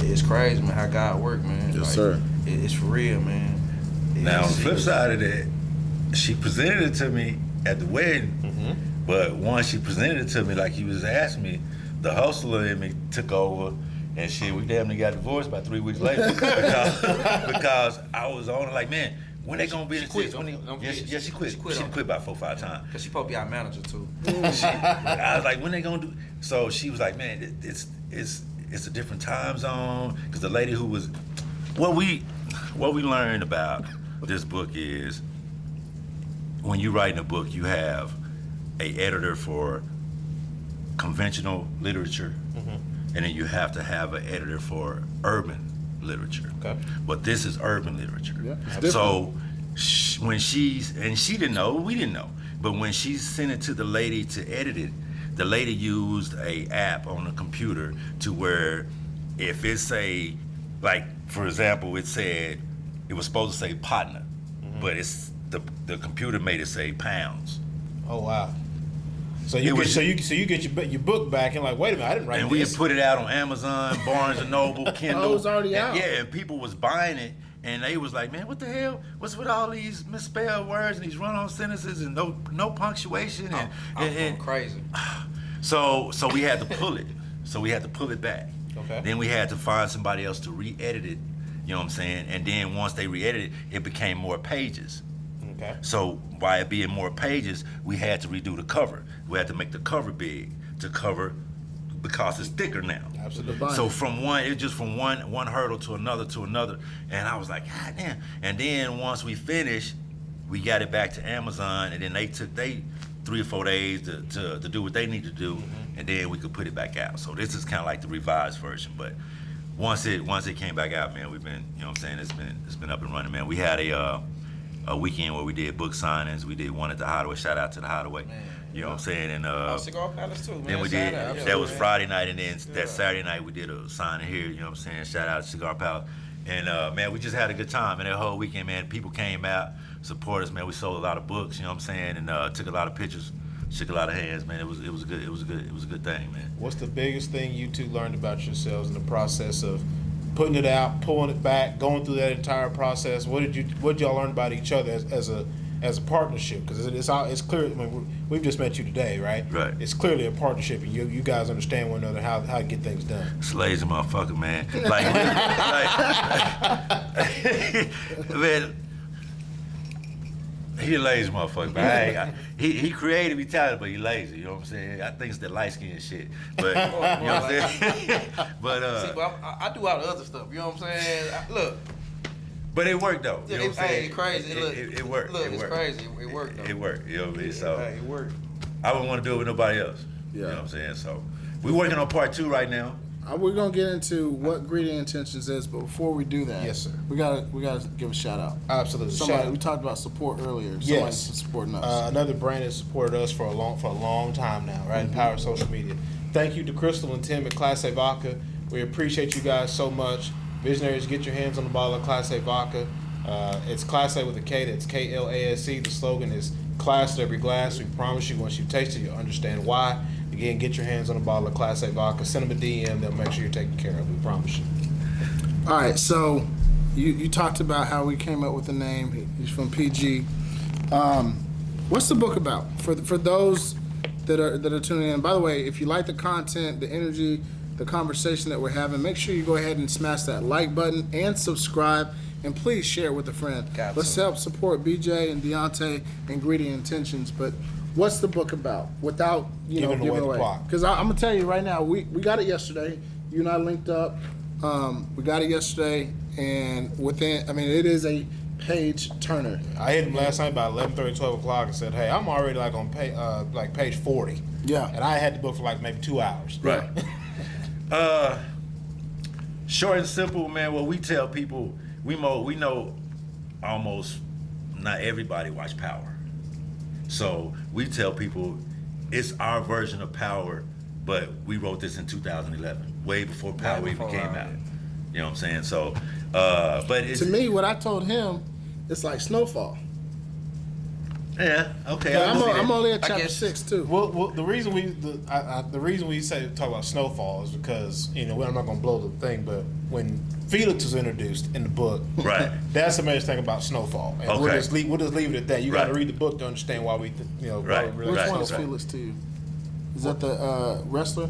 it's crazy, man, how God work, man. Yes, Like, sir. It's for real, man. Now, on the flip It's- side of that, she presented it to me at the wedding, but once she presented it to me, like he was asking me, the hustler in me took over, and shit, we damn near got divorced about 3 weeks later because I was on it like, man, when they gonna be in the quit. six? When they- Don't Yeah, forget, yeah, she quit. she quit She on- quit about 4 or 5 times. Cause she supposed to be our manager too. I was like, when they gonna do? So she was like, man, it's a different time zone. Because the lady who was, what we learned about this book is, when you writing a book, you have a editor for conventional literature, and then you have to have an editor for urban literature. Okay. But this is urban literature. Yeah, it's different. So when she didn't know, we didn't know, but when she sent it to the lady to edit it, the lady used a app on the computer to where if it say, like for example, it said it was supposed to say partner, but it's the computer made it say pounds. Oh wow. So you get your book back and like, wait a minute, I didn't write and this. we had put it out on Amazon, Barnes and Noble, Kindle. Oh, it was already out. Yeah, and people was buying it, and they was like, man, what the hell? What's with all these misspelled words and these run-on sentences and no punctuation and I'm going crazy. So we had to pull it. So we had to pull it back. Okay. Then we had to find somebody else to re-edit it. You know what I'm saying? And then once they re-edited it, it became more pages. Okay. So by it being more pages, we had to redo the cover. We had to make the cover big to cover because it's thicker now. Absolutely. So from one hurdle to another, and I was like, God damn. And then once we finished, we got it back to Amazon, and then they took 3 or 4 days to do what they need to do, and then we could put it back out. So this is kind of like the revised version, but once it came back out, man, we've been, you know what I'm saying, it's been up and running, man. We had a weekend where we did book signings. We did one at the Hideaway. Shout out to the Hideaway. Man, you know what I'm saying? And Cigar Palace too, man. then we Shout did, out. that was Friday night, and then that Saturday night we did a signing here, you know what I'm saying? Shout out to Cigar Palace. And man, we just had a good time. And that whole weekend, man, people came out, support us, man. We sold a lot of books, you know what I'm saying? And took a lot of pictures, shook a lot of hands, man. It was a good thing, man. What's the biggest thing you two learned about yourselves in the process of putting it out, pulling it back, going through that entire process? What did y'all learn about each other as a partnership? Because it's clear. I mean, we've just met you today, right? Right. It's clearly a partnership, and you guys understand one another how to get things done. It's lazy motherfucker, man. Man, he a lazy motherfucker, man. He creative, he talented, but he lazy. You know what I'm saying? I think it's the light skin shit. But you know what I'm saying? But See, but I do all the other stuff. You know what I'm saying? Look. But it worked though. You know what I'm saying? It's crazy. It worked. Look, it it's worked. crazy. It worked though. It worked. You know what I mean? So It worked. I wouldn't want to do it with nobody else. Yeah. You know what I'm saying? So we're working on part 2 right now. We're gonna get into what Greedy Intentions is, but before we do that, Yes, sir. we gotta give a shout out. Absolutely. Somebody, we talked about support earlier. Somebody's Yes. supporting us. Another brand that supported us for a long time now, right? Power of social media. Thank you to Crystal and Tim at Class A Vodka. We appreciate you guys so much. Visionaries, get your hands on the bottle of Class A Vodka. It's Class A with a K. That's KLASE. The slogan is "Class at every glass." We promise you, once you taste it, you'll understand why. Again, get your hands on a bottle of Class A Vodka. Send them a DM. They'll make sure you're taken care of. We promise you. All right, so you talked about how we came up with the name. He's from PG. What's the book about for those that are tuning in? By the way, if you like the content, the energy, the conversation that we're having, make sure you go ahead and smash that like button and subscribe, and please share it with a friend. Let's help support BJ and Dionte and Greedy Intentions. But what's the book about without giving away the plot? Because I'm gonna tell you right now, we got it yesterday. You and I linked up. We got it yesterday, and it is a page turner. I hit him last night about 11:30, 12 o'clock, and said, "Hey, I'm already on page 40." Yeah. And I had the book for maybe 2 hours. Right. Short and simple, man. What we tell people, we know almost not everybody watch Power. So we tell people it's our version of Power, but we wrote this in 2011, way before Power even came out. You know what I'm saying? So, but it's, To me, what I told him, it's like Snowfall. yeah, okay. Yeah, I can see that. I'm only at chapter guess- 6 too. Well, the reason we talk about Snowfall is because I'm not gonna blow the thing, but when Felix was introduced in the book, Right. that's the major thing about Snowfall, and Okay. we'll just leave it at that. You got to Right. read the book to understand why we Right. why we really Which like one is Snowfall. Felix to you? Is that the wrestler?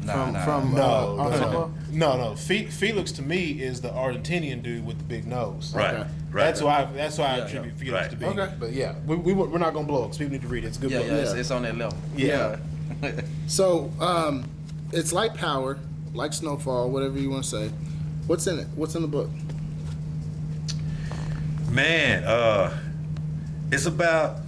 From No. Argentina? Felix to me is the Argentinian dude with the big nose. Right, Okay. right. That's why I attribute Felix Right. to be. Okay. But yeah, we're not gonna blow it because people need to read it. It's a good Yeah, book. yeah, it's on that level. Yeah. So it's like Power, like Snowfall, whatever you want to say. What's in it? What's in the book? Man, it's about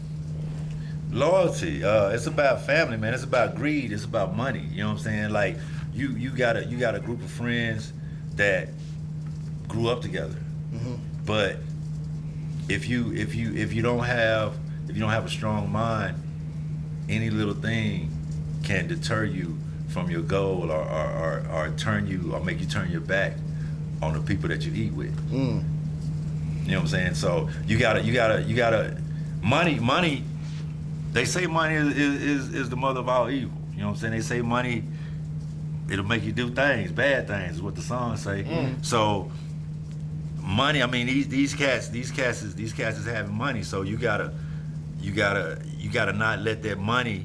loyalty. It's about family, man. It's about greed. It's about money. You know what I'm saying? Like, you got a group of friends that grew up together. But if you don't have a strong mind, any little thing can deter you from your goal or turn you or make you turn your back on the people that you eat with. You know what I'm saying? So you gotta money. They say money is the mother of all evil. You know what I'm saying? They say money, it'll make you do things, bad things, is what the songs say. So money, I mean, these cats is having money. So you gotta not let that money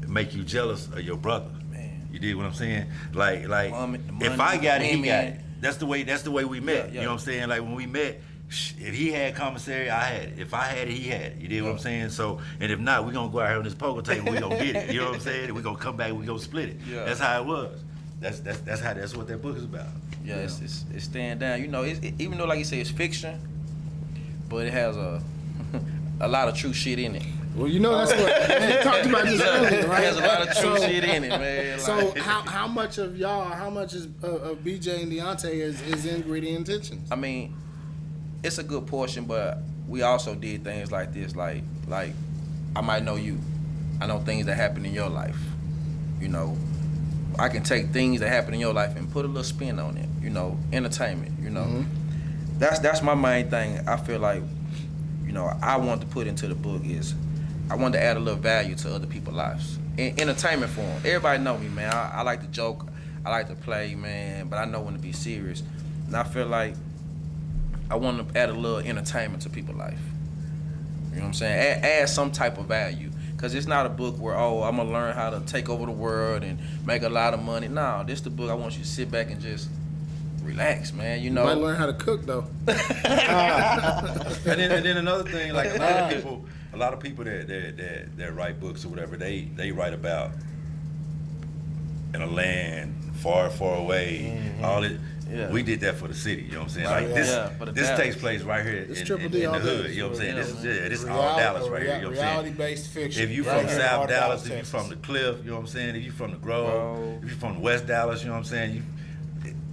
make you jealous of your brother. Man. You dig what I'm saying? Like if I got it, he got it. That's the way we met. Yeah. You know what I'm saying? Like when we met, if he had commissary, I had it. If I had it, he had it. You dig what I'm saying? So, and if not, we're gonna go out here on this poker table, we're gonna get it. You know what I'm saying? And we're gonna come back, we're gonna split it. Yeah. That's how it was. That's what that book is about. Yeah, it's staying down. You know, even though like you say it's fiction, but it has a lot of true shit in it. Well, you know that's what we talked about this earlier, right? There's a lot of true shit in it, man. So how much of BJ and Dionte is ingredient intentions? I mean, it's a good portion, but we also did things like this, like I might know you. I know things that happen in your life. You know, I can take things that happen in your life and put a little spin on it. You know, entertainment. You know, that's my main thing. I feel like, you know, I want to put into the book is I want to add a little value to other people's lives. In entertainment form. Everybody know me, man. I like to joke. I like to play, man. But I know when to be serious. And I feel like I want to add a little entertainment to people's life. You know what I'm saying? Add some type of value. Because it's not a book where, I'm going to learn how to take over the world and make a lot of money. No, this is the book I want you to sit back and just relax, man. You know. You might learn how to cook, though. And then another thing, like a lot of people that write books or whatever, they write about in a land far, far away, all it. Yeah. We did that for the city, you know what I'm saying? Like this takes place right here in the hood, you know what I'm saying? This is all Dallas right here, you know what I'm saying? Reality-based fiction. If you from South Dallas, if you from the Cliff, you know what I'm saying? If you from the Grove, if you from West Dallas, you know what I'm saying?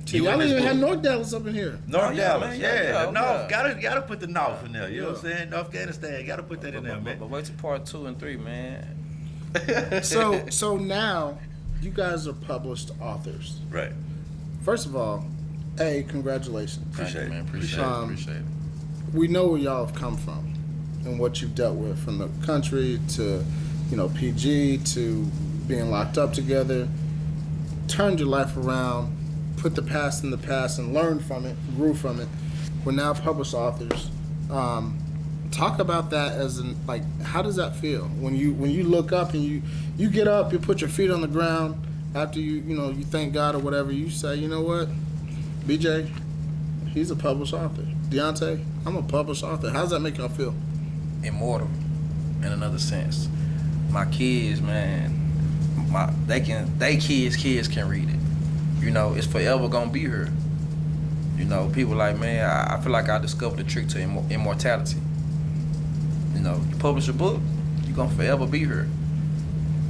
Y'all even had North Dallas up in here. North Dallas, North. Gotta put the North in there, you know what I'm saying? North Afghanistan, gotta put that in there, man. But wait till part 2 and 3, man. So now, you guys are published authors. Right. First of all, congratulations. Appreciate it, man. Appreciate it. We know where y'all have come from and what you've dealt with, from the country to, PG to being locked up together. Turned your life around, put the past in the past, and learned from it, grew from it. We're now published authors. Talk about that how does that feel when you look up and you get up, you put your feet on the ground after you thank God or whatever, you say, you know what? BJ, he's a published author. Dionte, I'm a published author. How does that make y'all feel? Immortal, in another sense. My kids, man, they kids can read it. It's forever gonna be here. People like, man, I feel like I discovered the trick to immortality. You publish a book, you're gonna forever be here.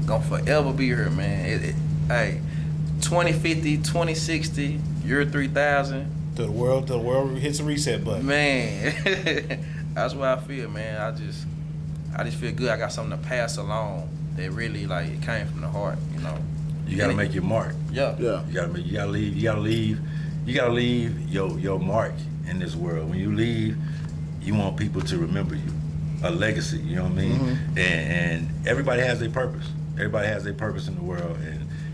Gonna forever be here, man. Hey, 2050, 2060, year 3000. Till the world hits a reset button. Man, that's what I feel, man. I just feel good. I got something to pass along that really it came from the heart, You gotta make your mark. Yeah. You gotta leave your mark in this world. When you leave, you want people to remember you, a legacy. You know what I mean? Mm-hmm. And everybody has their purpose. Everybody has their purpose in the world,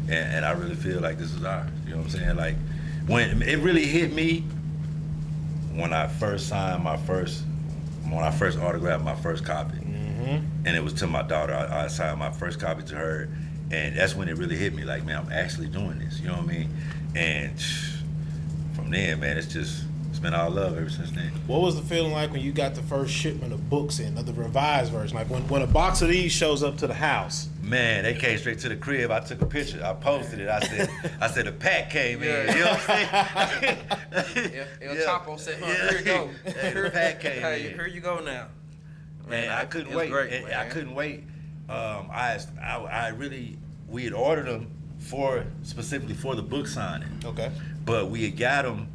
and I really feel like this is ours. You know what I'm saying? Like when it really hit me when I first signed when I first autographed my first copy, and it was to my daughter. I signed my first copy to her. And that's when it really hit me, like, man, I'm actually doing this, you know what I mean? And from there, man, it's been all love ever since then. What was the feeling like when you got the first shipment of books in, of the revised version? Like when a box of these shows up to the house? Man, they came straight to the crib. I took a picture. I posted it. I said the pack came in. You know what I'm saying? El Chapo said, here you go. The pack came in. Here you go now. Man, I couldn't wait. Great, I couldn't wait. We had ordered them specifically for the book signing. Okay. But we had got them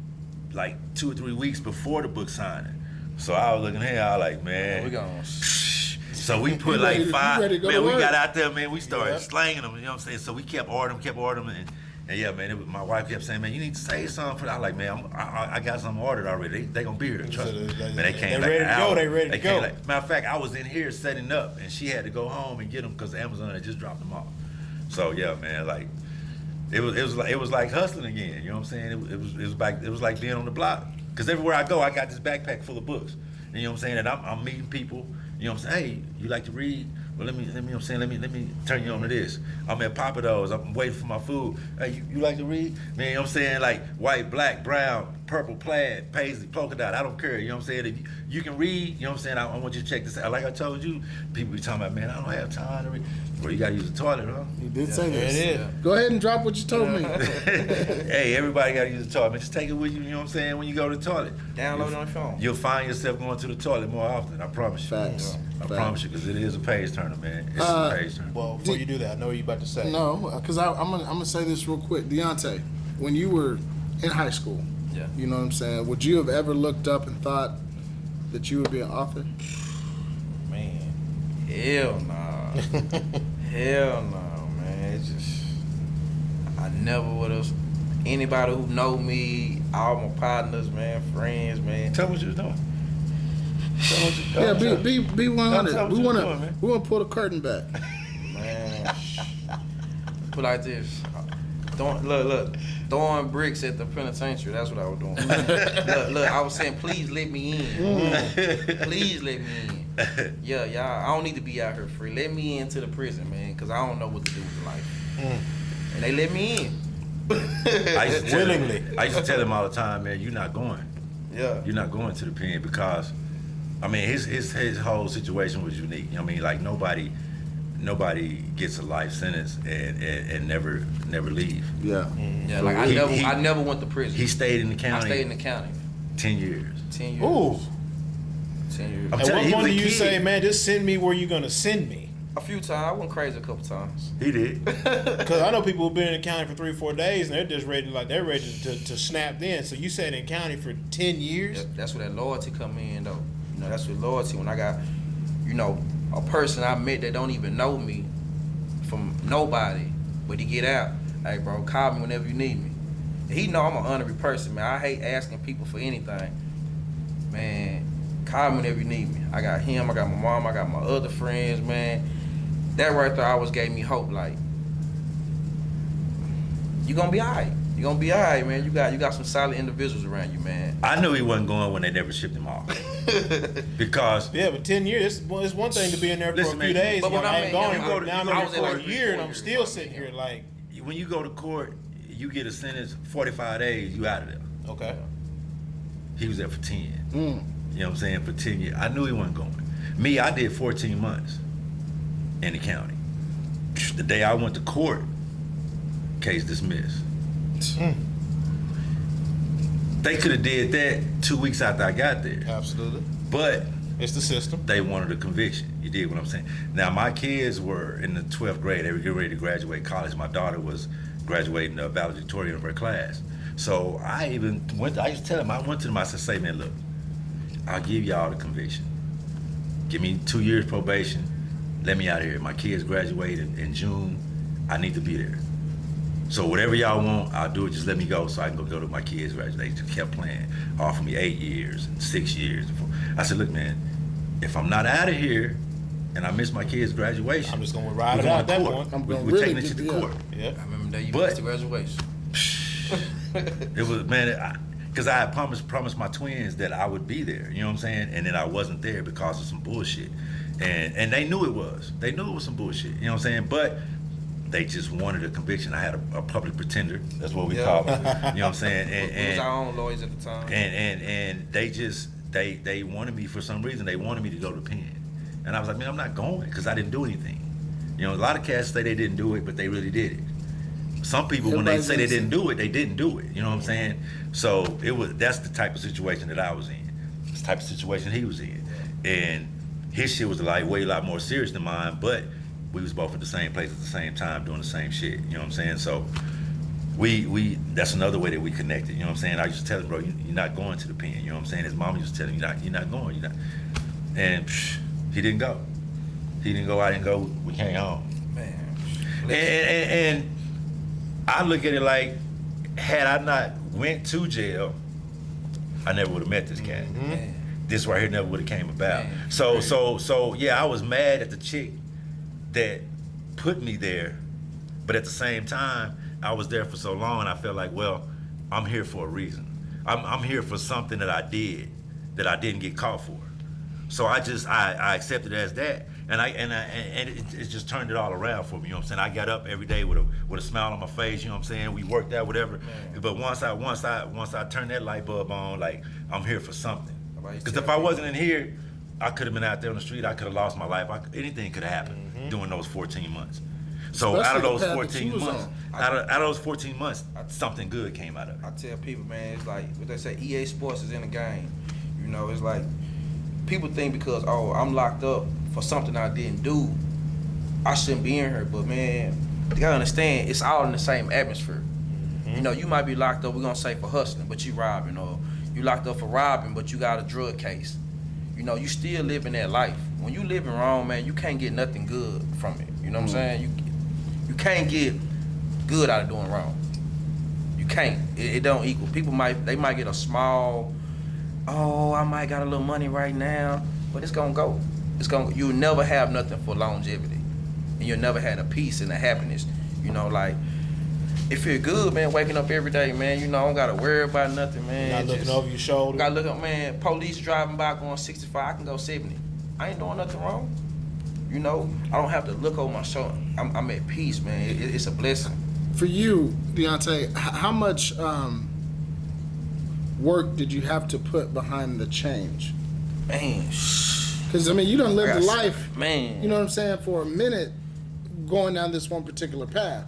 like 2 or 3 weeks before the book signing. So I was looking here, I was like, man. We gone. So we put like ready 5. to go Man, to we work. got out there, man. We started slanging them. You know what I'm saying? So we kept ordering them, and yeah, man. My wife kept saying, man, you need to say something for that. I was like, man, I got something ordered already. They gonna be here. Trust me. Man, they came They like ready an to go. hour. They ready to go. Matter of fact, I was in here setting up, and she had to go home and get them because Amazon had just dropped them off. So yeah, man, like it was like hustling again. You know what I'm saying? It was like being on the block. Because everywhere I go, I got this backpack full of books. And you know what I'm saying? And I'm meeting people. You know what I'm saying? Hey, you like to read? Well, let me. You know what I'm saying? Let me turn you on to this. I'm at Papa Do's. I'm waiting for my food. Hey, you like to read? Man, you know what I'm saying? Like white, black, brown, purple, plaid, paisley, polka dot. I don't care. You know what I'm saying? If you can read, you know what I'm saying? I want you to check this out. Like I told you, people be talking about, man, I don't have time to read. Well, you gotta use the toilet, huh? You did say this. It is. Yeah. Go ahead and drop what you told me. Hey, everybody gotta use the toilet. Man, just take it with you. You know what I'm saying? When you go to the toilet, Download it on your phone. you'll find yourself going to the toilet more often. I promise you. Facts. I Facts. promise you, because it is a page turner, man. It's a page turner. Well, before you do that, I know what you're about to say. No, because I'm gonna say this real quick. Dionte, when you were in high school, Yeah. you know what I'm saying, would you have ever looked up and thought that you would be an author? Man. Hell nah. Hell no, man. It's just, I never would have. Anybody who know me, all my partners, man, friends, man. Tell me what you was doing. Yeah, be 100. Tell me We what wanna you're doing, man. pull the curtain back. Man, put like this. Look, throwing bricks at the penitentiary. That's what I was doing. look, I was saying, please let me in. Please let me in. Yeah, y'all. I don't need to be out here free. Let me into the prison, man, because I don't know what to do with life. And they let me in. I used to tell Willingly. him, I used to tell him all the time, man, you're not going. Yeah. You're not going to the pen because, I mean, his whole situation was unique. I mean, like nobody gets a life sentence and never leave. Yeah. Yeah, like I never went to prison. He stayed in the county. I stayed in the county. 10 years. 10 years. Ooh. 10 years. I'm At telling what you, point he do was a you kid. say, man, just send me where you're going to send me? A few times. I went crazy a couple times. He did. Because I know people who've been in the county for 3 or 4 days and they're just ready, to snap in. So you sat in county for 10 years? That's where that loyalty come in, though. You know, that's where loyalty. When I got, you know, a person I met that don't even know me from nobody, but he get out. Hey, bro, call me whenever you need me. And he know I'm an honorary person, man. I hate asking people for anything. Man, call me whenever you need me. I got him. I got my mom. I got my other friends, man. That right there always gave me hope. Like, you gonna be all right. You gonna be all right, man. You got some solid individuals around you, man. I knew he wasn't going when they never shipped him off. Because Yeah, but 10 years, it's one thing to be in there for Listen, a few man, days. but when I I ain't mean, gone. you go to- Now I'm I in was there at for like a year and 3-4 I'm years still when I sitting met here him. like, when you go to court, you get a sentence 45 days, you out of there. okay. He was there for 10. Mm. You know what I'm saying? For 10 years. I knew he wasn't going. Me, I did 14 months in the county. The day I went to court, case dismissed. They could have did that 2 weeks after I got there. Absolutely. But It's the system. they wanted a conviction. You did what I'm saying. Now, my kids were in the 12th grade. They were getting ready to graduate college. My daughter was graduating valedictorian of her class. So I even went, I used to tell them, I went to them, I said, say, man, look, I'll give y'all the conviction. Give me 2 years probation. Let me out of here. My kids graduate in June. I need to be there. So whatever y'all want, I'll do it. Just let me go so I can go to my kids' graduation. They just kept playing, offering me 8 years and 6 years. I said, look, man, if I'm not out of here and I miss my kids' graduation, I'm just going to ride we're it going out at to that court. point. We're really taking it to the get- court. Yeah. I remember that you But- missed the graduation. It was, man, because I had promised my twins that I would be there, you know what I'm saying? And then I wasn't there because of some bullshit. And they knew it was. They knew it was some bullshit, you know what I'm saying? But they just wanted a conviction. I had a public pretender. That's what we Yeah. call it. You know what I'm saying? We was our own lawyers at the time. And they just, they wanted me for some reason. They wanted me to go to Penn. And I was like, man, I'm not going because I didn't do anything. You know, a lot of cats say they didn't do it, but they really did it. Some people, when they Everybody's say they innocent. didn't do it, they didn't do it. You know what I'm saying? So that's the type of situation that I was in. It's the type of situation he was in. And his shit was like way a lot more serious than mine, but we was both at the same place at the same time doing the same shit. You know what I'm saying? So we that's another way that we connected. You know what I'm saying? I used to tell him, bro, you're not going to the pen. You know what I'm saying? His mom used to tell him, you're not going. You're not. And he didn't go. He didn't go. I didn't go. We came home. Man. And I look at it like, had I not went to jail, I never would have met this cat. Man. This right here never would have came about. Man. So yeah, I was mad at the chick that put me there, but at the same time, I was there for so long, and I felt like, well, I'm here for a reason. I'm here for something that I did that I didn't get caught for. So I accepted it as that, and it just turned it all around for me. You know what I'm saying? I got up every day with a smile on my face. You know what I'm saying? We worked out, whatever. Man. But once I turned that light bulb on, like, I'm here for something. Because if I wasn't in here, I could have been out there on the street. I could have lost my life. Anything could have happened during those 14 months. So Especially out of those the path 14 that you months, was out of those 14 months, something good came out of it. I tell people, man, it's like what they say, EA Sports is in the game. You know, it's like people think because, oh, I'm locked up for something I didn't do, I shouldn't be in here. But man, you gotta understand, it's all in the same atmosphere. You know, you might be locked up, we're gonna say for hustling, but you robbing, or you locked up for robbing, but you got a drug case. You know, you still living that life. When you living wrong, man, you can't get nothing good from it. You know what I'm saying? You can't get good out of doing wrong. You can't. It don't equal. People might get a small, oh, I might got a little money right now, but it's gonna go. You'll never have nothing for longevity, and you'll never have a peace and a happiness. You know, like, it feel good, man, waking up every day, man. You know, I don't gotta worry about nothing, man. Not looking over your shoulder. Gotta look up, man. Police driving by going 65, I can go 70. I ain't doing nothing wrong. You know, I don't have to look over my shoulder. I'm at peace, man. It's a blessing. For you, Dionte, how much work did you have to put behind the change? Man, Because, I mean, you done lived a life, man. you know what I'm saying, for a minute going down this one particular path.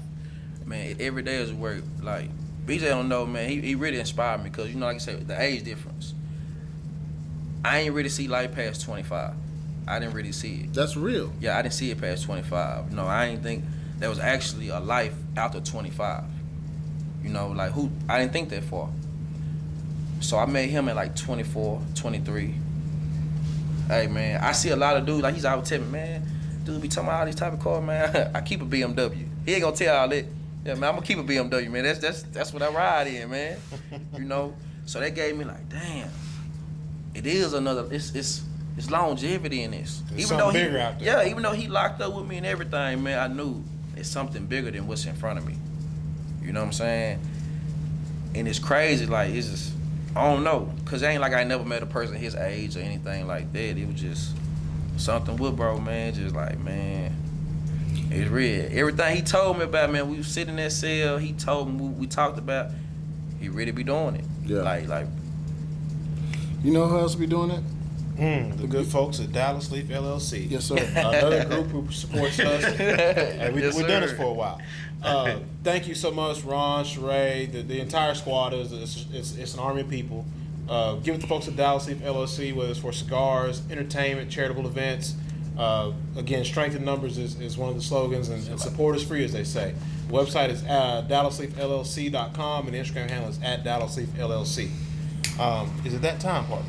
Man, every day is work. Like, BJ don't know, man. He really inspired me because, you know, like I said, the age difference. I ain't really see life past 25. I didn't really see it. That's real. Yeah, I didn't see it past 25. No, I didn't think there was actually a life after 25. You know, like, I didn't think that far. So I met him at like 24, 23. Hey, man, I see a lot of dudes, like, he's always telling me, man, dude be talking about all these type of cars, man. I keep a BMW. He ain't gonna tell all that. Yeah, man, I'm gonna keep a BMW, man. That's what I ride in, man. You know? So that gave me like, damn, it is another, it's longevity in this. There's something bigger out there. Yeah, even though he locked up with me and everything, man, I knew it's something bigger than what's in front of me. You know what I'm saying? And it's crazy, like, it's just, I don't know, because it ain't like I never met a person his age or anything like that. It was just something with bro, man, just like, man, it's real. Everything he told me about, man, we was sitting in that cell, he told me, we talked about, he really be doing it. Yeah. Like. You know who else be doing it? The good folks at Dallas Leaf LLC. Yes, sir. Another group who supports us. And we've done this for a while. Thank you so much, Ron, Sheree, the entire squad. It's an army of people. Give it to folks at Dallas Leaf LLC, whether it's for cigars, entertainment, charitable events. Again, strength in numbers is one of the slogans, and support is free, as they say. The website is DallasLeafLLC.com, and the Instagram handle is @DallasLeafLLC. Is it that time, partner?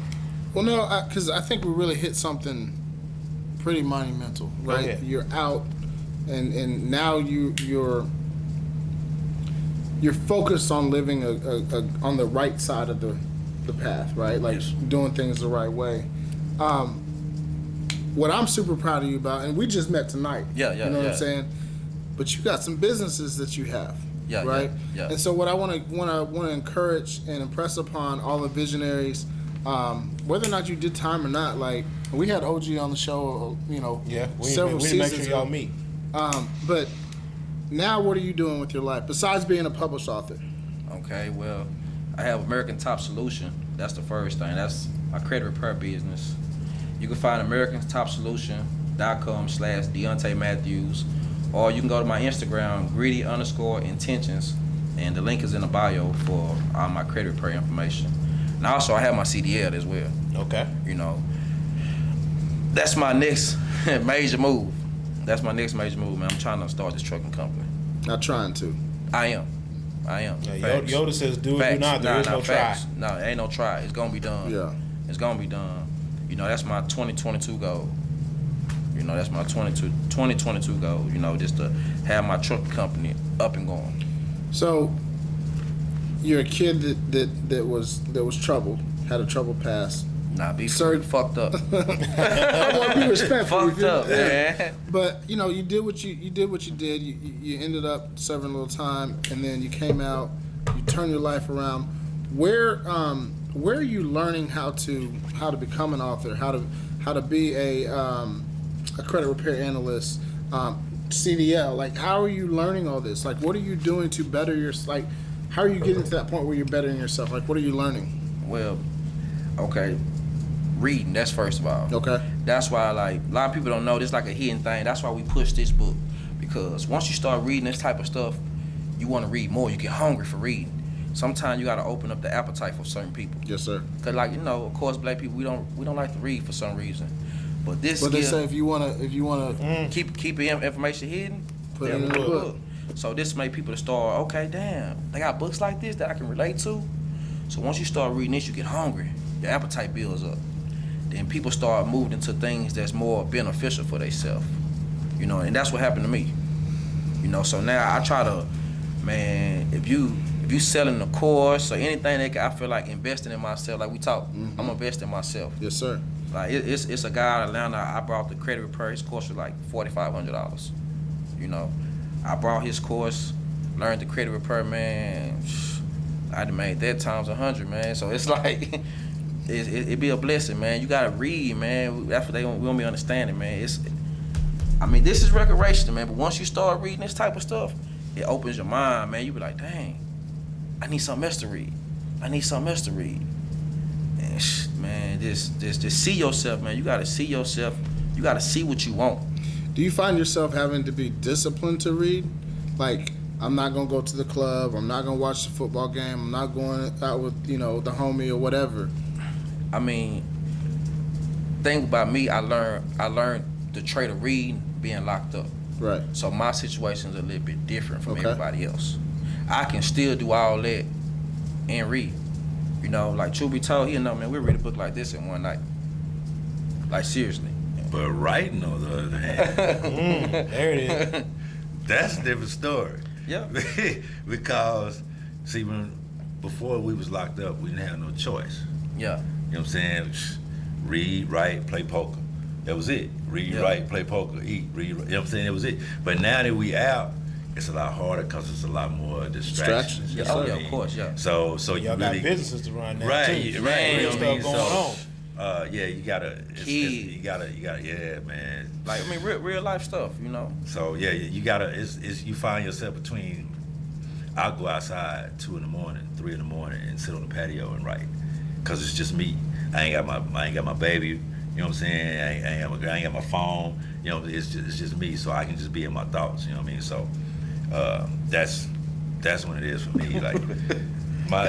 Well, no, because I think we really hit something pretty monumental, right? ahead. You're out, and now you're focused on living on the right side of the path, right? Like, Yes. doing things the right way. What I'm super proud of you about, and we just met tonight. Yeah, You know what yeah. I'm saying? But you got some businesses that you have. Yeah, right. yeah. And so what I want to encourage and impress upon all the visionaries, whether or not you did time or not, like, we had OG on the show, you know, Yeah, several we seasons make sure y'all ago. meet. But now, what are you doing with your life besides being a published author? Okay, well, I have American Top Solution. That's the first thing. That's my credit repair business. You can find AmericanTopSolution.com/Dionte Matthews, or you can go to my Instagram, greedy_intentions, and the link is in the bio for all my credit repair information. And also, I have my CDL as well. Okay. You know, that's my next major move. That's my next major move, man. I'm trying to start this trucking company. Not trying to. I am. Yeah, Yoda says do it, do not. There is no try. No, ain't no try. It's gonna be done. Yeah. It's gonna be done. You know, that's my 2022 goal. You know, that's my 2022 goal. You know, just to have my trucking company up and going. So, you're a kid that was troubled, had a troubled past. Nah, be Sir- fucked up. I want to be respectful. Fucked up, man. But you know, you did what you did. You ended up serving a little time, and then you came out. You turned your life around. Where are you learning how to become an author? How to be a credit repair analyst? CDL. Like, how are you learning all this? Like, what are you doing to better your? Like, how are you getting to that point where you're bettering yourself? Like, what are you learning? Well, okay. Reading, that's first of all. Okay. That's why, like, a lot of people don't know this, like a hidden thing. That's why we push this book, because once you start reading this type of stuff, you want to read more. You get hungry for reading. Sometimes you got to open up the appetite for certain people. Yes, sir. Cause, like, you know, of course, black people, we don't like to read for some reason. But this, But they say if you wanna keep information hidden, put it in the book. So this made people to start. Okay, damn, they got books like this that I can relate to. So once you start reading this, you get hungry. Your appetite builds up. Then people start moving into things that's more beneficial for themselves. You know, and that's what happened to me. You know, so now I try to, man, if you selling a course or anything that I feel like investing in myself, like we talk, I'm investing in myself. Yes, sir. Like it's a guy out of Atlanta. I brought the credit repair. His course was like $4,500. You know, I brought his course, learned the credit repair, man. I'd have made that times 100, man. So it's like it be a blessing, man. You gotta read, man. That's what we want me understanding, man. This is recreation, man. But once you start reading this type of stuff, it opens your mind, man. You be like, dang, I need something else to read. And man, just see yourself, man. You gotta see yourself. You gotta see what you want. Do you find yourself having to be disciplined to read? Like, I'm not gonna go to the club. I'm not gonna watch the football game. I'm not going out with the homie or whatever. I mean, thing about me, I learned the trait of reading being locked up. Right. So my situation's a little bit different from everybody else. I can still do all that and read. You know, like truth be told, man, we'll read a book like this in one night. Like, seriously. But writing, on the other hand, there it is. That's a different story. Yeah. Because, see, before we was locked up, we didn't have no choice. Yeah. You know what I'm saying? Read, write, play poker. That was it. Read, write, play poker, eat, read. You know what I'm saying? That was it. But now that we out, it's a lot harder because it's a lot more distractions. Yeah, of course, yeah. So you y'all really got businesses to run now right, too. right. Real stuff going on. Yeah, you gotta. You gotta. Yeah, man. Like, real life stuff, you know. So yeah, you gotta. You find yourself between. I'll go outside 2 in the morning, 3 in the morning, and sit on the patio and write, cause it's just me. I ain't got my baby. You know what I'm saying? I ain't got my phone. You know, it's just me. So I can just be in my thoughts. You know what I mean? So that's when it is for me. Like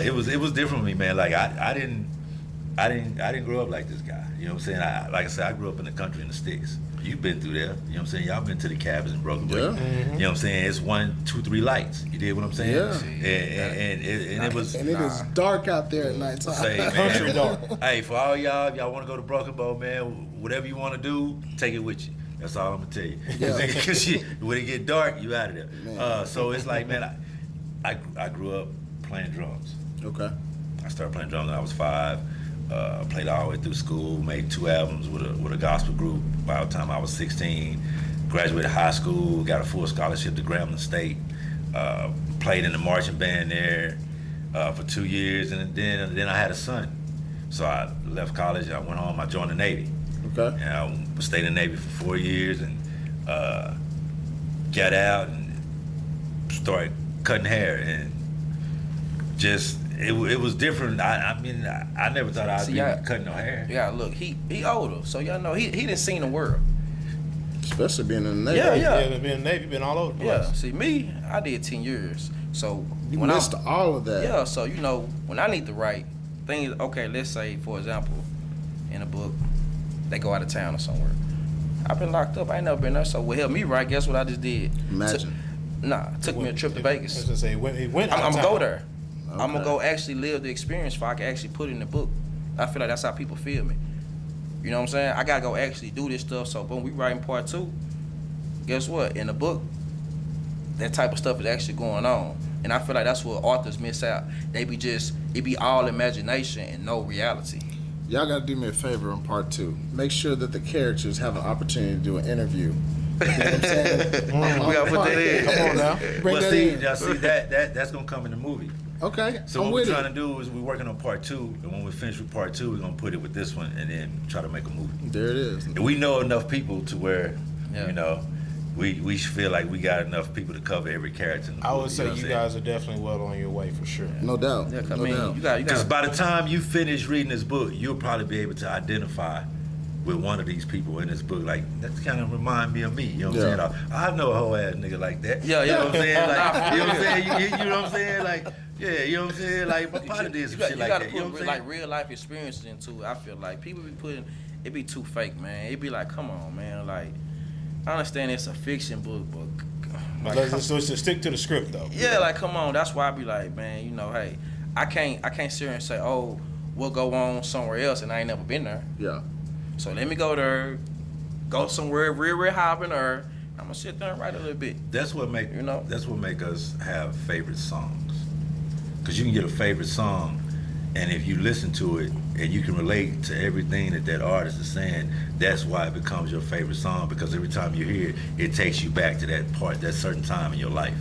it was different for me, man. Like I didn't grow up like this guy. You know what I'm saying? Like I said, I grew up in the country in the sticks. You've been through there. You know what I'm saying? Y'all been to the cabins in Broken Brick. Yeah. You know what I'm saying? It's 1, 2, 3 lights. You did what I'm saying? Yeah. And it was. And it is dark out there at night time. Say, Country man, dark. hey, for all y'all want to go to Broken Bow, man, whatever you want to do, take it with you. That's all I'm gonna tell you. Because when it get dark, you out of there. So it's like, man, I grew up playing drums. Okay. I started playing drums when I was 5. Played all the way through school. Made 2 albums with a gospel group. By the time I was 16, graduated high school. Got a full scholarship to Grambling State. Played in the marching band there for 2 years, and then I had a son. So I left college. I went home. I joined the Navy. Okay. And I stayed in the Navy for 4 years and got out and started cutting hair, and just it was different. I mean, I never thought I'd be cutting no hair. Yeah, look, he older, so y'all know he didn't see the world. Especially being in the Navy. Yeah. Being in the Navy, been all over the place. Yeah, see me, I did 10 years. So You when missed all of that. Yeah, so when I need to write things, okay, let's say for example, in a book, they go out of town or somewhere. I've been locked up. I ain't never been there. So what helped me right? Guess what I just did? Imagine. Took me a trip to Vegas. I was gonna say, he went I'm gonna out of go town. there. Okay. I'm gonna go actually live the experience so I can actually put it in the book. I feel like that's how people feel me. You know what I'm saying? I gotta go actually do this stuff. So when we writing part 2, guess what? In the book, that type of stuff is actually going on. And I feel like that's what authors miss out. It be all imagination and no reality. Y'all gotta do me a favor on part 2. Make sure that the characters have an opportunity to do an interview. You know what I'm saying? We gotta put that in. Come on now. Bring that in. Now see that's gonna come in the movie. Okay, So I'm what we're with trying it. to do is we're working on part 2, and when we finish with part 2, we're gonna put it with this one, and then try to make a movie. There it is. And we know enough people to where, Yeah. you know, we feel like we got enough people to cover every character. In the I movie, would say know what you I'm saying? guys are definitely well on your way for sure. No doubt. Yeah, 'cause I No mean, doubt. you got. Because by the time you finish reading this book, you'll probably be able to identify with one of these people in this book. Like, that kind of remind me of me. You know what I'm saying? I know a whole ass nigga like that. Yeah, You know what I'm saying? Like, you know what I'm saying? You know what I'm saying? Like, yeah, you know what I'm saying? Like, my partner did some shit like gotta that. You know put what I'm like saying? real life experiences into it. I feel like people be putting it be too fake, man. It be like, come on, man. Like, I understand it's a fiction book, but Let's just stick to the script though. yeah, like come on. That's why I be like, man, you know, hey, I can't sit here and say, oh, we'll go on somewhere else, and I ain't never been there. Yeah. So let me go there, go somewhere real high up in there. I'm gonna sit there and write a little bit. That's what make You know? That's what make us have favorite songs. Cause you can get a favorite song, and if you listen to it and you can relate to everything that artist is saying, that's why it becomes your favorite song. Because every time you hear it, it takes you back to that part, that certain time in your life,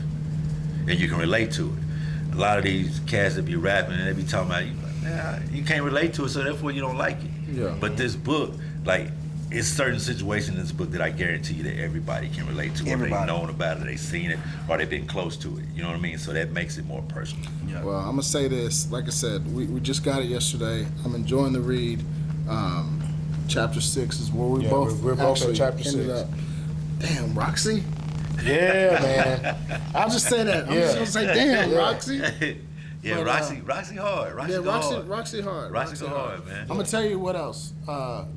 and you can relate to it. A lot of these cats that be rapping and they be talking about, you can't relate to it, so therefore you don't like it. Yeah. But this book, like, it's certain situations in this book that I guarantee you that everybody can relate to. Or they've known about it, they've seen it, or they've been close to it. You know what I mean? So that makes it more personal. Yeah. Well, I'm gonna say this. Like I said, we just got it yesterday. I'm enjoying the read. Chapter 6 is where we Yeah, both we're both actually at chapter ended 6. up. Damn, Roxy. Yeah, man. I'll just say that. I'm just gonna say, damn, Roxy. Yeah, But, Roxy hard. Roxy Yeah, hard. Roxy hard. Roxy hard, man. I'm gonna tell you what else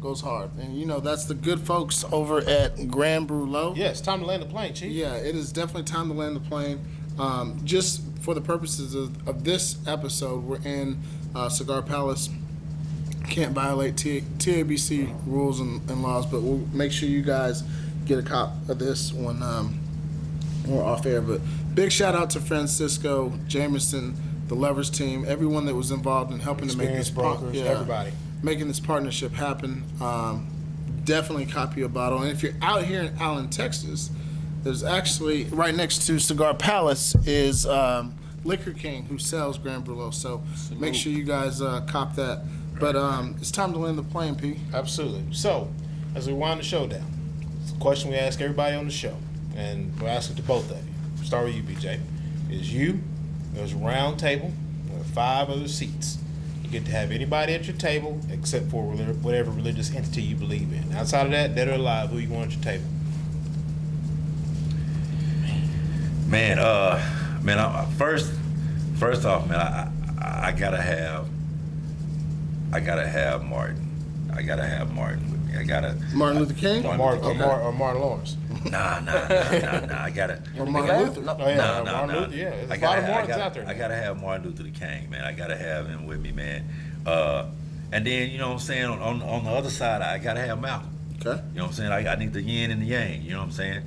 goes hard, and you know that's the good folks over at Grand Brûlot. Yeah, it's time to land the plane, Chief. Yeah, it is definitely time to land the plane. Just for the purposes of this episode, we're in Cigar Palace. Can't violate TABC rules and laws, but we'll make sure you guys get a cop of this when we're off air. But big shout out to Francisco, Jameson, the Levers team, everyone that was involved in helping to make this Experienced brokers, everybody. making this partnership happen. Definitely copy a bottle. And if you're out here in Allen, Texas, there's actually right next to Cigar Palace is Liquor King, who sells Grand Brûlot. So make sure you guys cop that. But it's time to land the plane, P. Absolutely. So, as we wind the show down, it's a question we ask everybody on the show, and we'll ask it to both of you. Start with you, BJ. There's a round table with 5 other seats. You get to have anybody at your table except for whatever religious entity you believe in. Outside of that, dead or alive, who you want at your table? Man, first off, man, I gotta have Martin. I gotta have Martin with me. Martin Luther King? Or Martin Lawrence? Nah. I gotta. Or Martin Luther? No. Oh, yeah, No. Martin Luther, yeah. There's I a lot of gotta, Martins out there. I gotta have Martin Luther King, man. I gotta have him with me, man. And then, you know what I'm saying, on the other side, I gotta have Malcolm. Okay. You know what I'm saying? I need the yin and the yang. You know what I'm saying?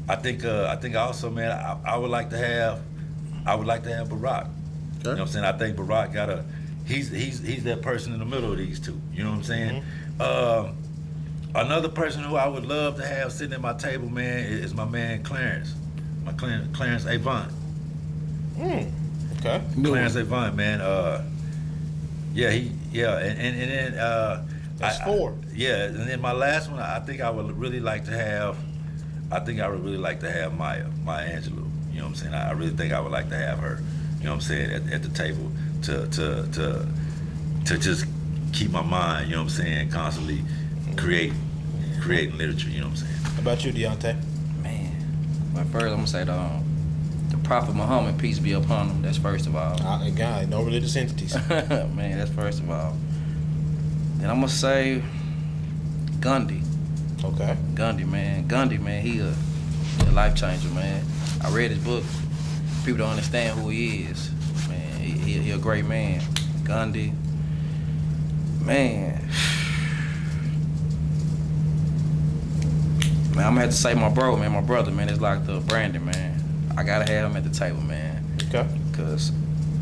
I think also, man, I would like to have Barack. Okay. You know what I'm saying? I think Barack he's that person in the middle of these two. You know what I'm saying? Another person who I would love to have sitting at my table, man, is my man Clarence. Clarence Avant. Okay. Clarence Avant, man. And then That's 4. Yeah, and then my last one, I think I would really like to have Maya Angelou. You know what I'm saying? I really think I would like to have her. You know what I'm saying? At the table to just keep my mind. You know what I'm saying? Constantly creating literature. You know what I'm saying? How about you, Dionte? Man, but first I'm gonna say the Prophet Muhammad, peace be upon him. That's first of all. Again, no religious entities. Man, that's first of all. And I'm gonna say Gandhi. Okay. Gundy, man, he a life changer, man. I read his book. People don't understand who he is. Man, he a great man. Gundy, man. Man, I'm gonna have to say my brother, man, is like the Brandon, man. I gotta have him at the table, man. Okay. Cause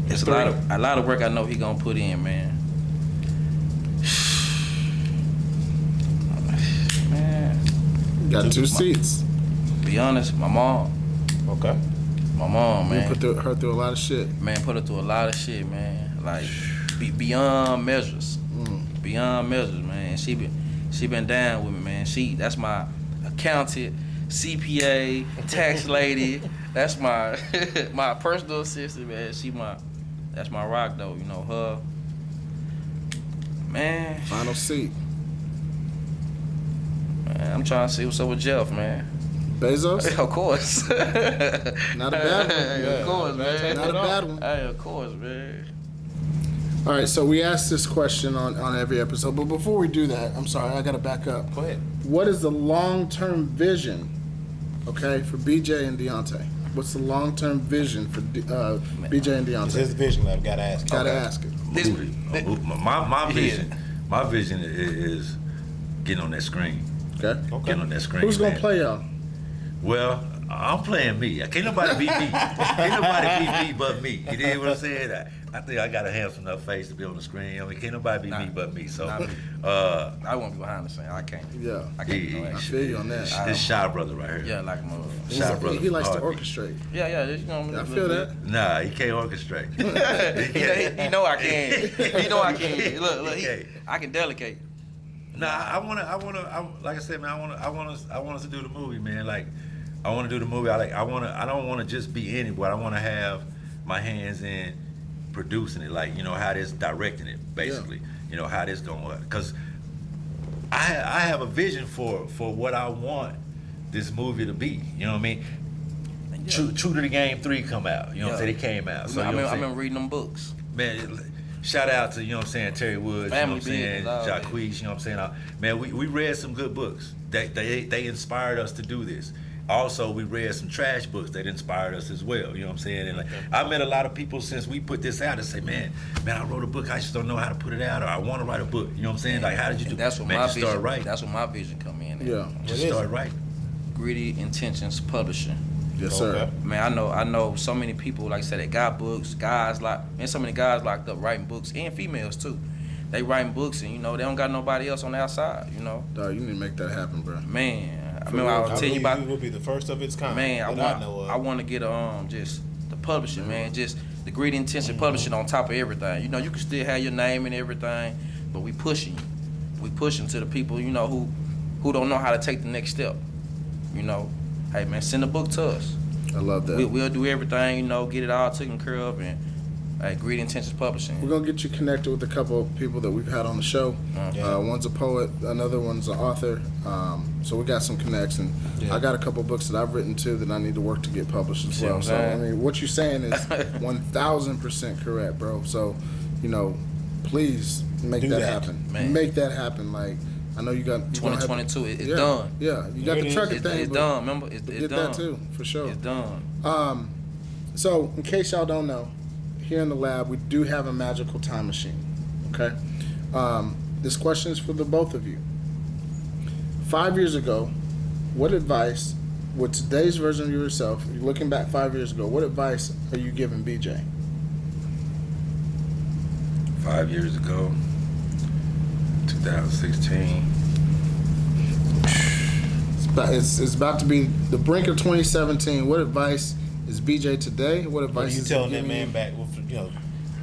it's a lot of work I know he gonna put in, man. Man. Got 2 seats. Be honest, my mom. Okay. My mom, man. You put her through a lot of shit. Man, put her through a lot of shit, man. Like beyond measures. Beyond measures, man. She been down with me, man. That's my accountant, CPA, tax lady. That's my my personal assistant, man. That's my rock though, you know, her. Man. Final seat. Man, I'm trying to see what's up with Jeff, man. Bezos? Of course. Not a bad one. Of course, man. Not a bad one. Hey, of course, man. All right, so we ask this question on every episode, but before we do that, I'm sorry, I got to back up. Go ahead. What is the long-term vision, okay, for BJ and Dionte? What's the long-term vision for BJ and This is Dionte? the Vision Lab. Gotta ask. Gotta ask it. My vision is getting on that screen. Okay. Getting on that screen. Who's gonna man. play y'all? Well, I'm playing me. Can't nobody beat me. Can't nobody beat me but me. You know what I'm saying? I think I got a handsome enough face to be on the screen. I mean, can't nobody beat me but me. So, I won't be behind the scene. I can't. Yeah. I can't do I that shit. feel you on that. This shy brother right here. Yeah, like my. Shy brother. He likes to Heartbeat. orchestrate. Yeah, you know. I feel that. Nah, he can't orchestrate. You know I can. You know I can. Look, I can delegate. Nah, I wanna. Like I said, man, I want us to do the movie, man. Like, I want to do the movie. I don't want to just be anywhere. I want to have my hands in producing it, like, you know, how this directing it, basically. You know, how this going to work. Because I have a vision for what I want this movie to be. You know what I mean? Yeah. True to the Game 3 come out. You know what I'm saying? It came out. So, I you know what I'm been saying? reading them books. Man, shout out to, you know what I'm saying, Terry Woods, Family you know what I'm saying, business, all that. Jacquees, you know what I'm saying. Man, we read some good books. They inspired us to do this. Also, we read some trash books that inspired us as well. You know what I'm saying? And like, I met a lot of people since we put this out and say, man, I wrote a book. I just don't know how to put it out, or I want to write a book. You know what I'm saying? Like, how did you do? That's what man, my just vision. start writing. That's what my vision come in. At. Yeah. Just start writing. Gritty Intentions Publishing. Yes, sir. Okay. Man, I know so many people, like I said, that got books. So many guys locked up writing books, and females too. They writing books, and you know they don't got nobody else on the outside. You know, Dog, you need to make that happen, bro. man. I remember I was telling you believe about. will be the first of its kind. Man, that I know of. I want to get just the publishing, man, just the Gritty Intention Publishing on top of everything. You know, you can still have your name and everything, but we pushing you. We pushing to the people, you know, who don't know how to take the next step. You know, hey man, send a book to us. I love that. We'll do everything, you know, get it all taken care of, and Gritty Intentions Publishing. We're going to get you connected with a couple of people that we've had on the show. Yeah. One's a poet, another one's an author. So we got some connection. Yeah. I got a couple of books that I've written too that I need to work to get published as See well. what I'm So, I saying? mean, what you're saying is 1,000% correct, bro. So, you know, please make Do that that, happen. man. Make that happen. Like, I know you got... you gonna have- 2022, it's yeah, done. Yeah, you got There the it trucker is. thing. It's but done. Remember, it's get done. that too, for sure. It's done. So, in case y'all don't know, here in the lab, we do have a magical time machine, okay? This question is for the both of you. 5 years ago, what advice, with today's version of yourself, you're looking back 5 years ago, what advice are you giving BJ? 5 years ago, 2016. It's about to be the brink of 2017. What advice is BJ today? What What are advice you is telling he that giving man you? back? You know,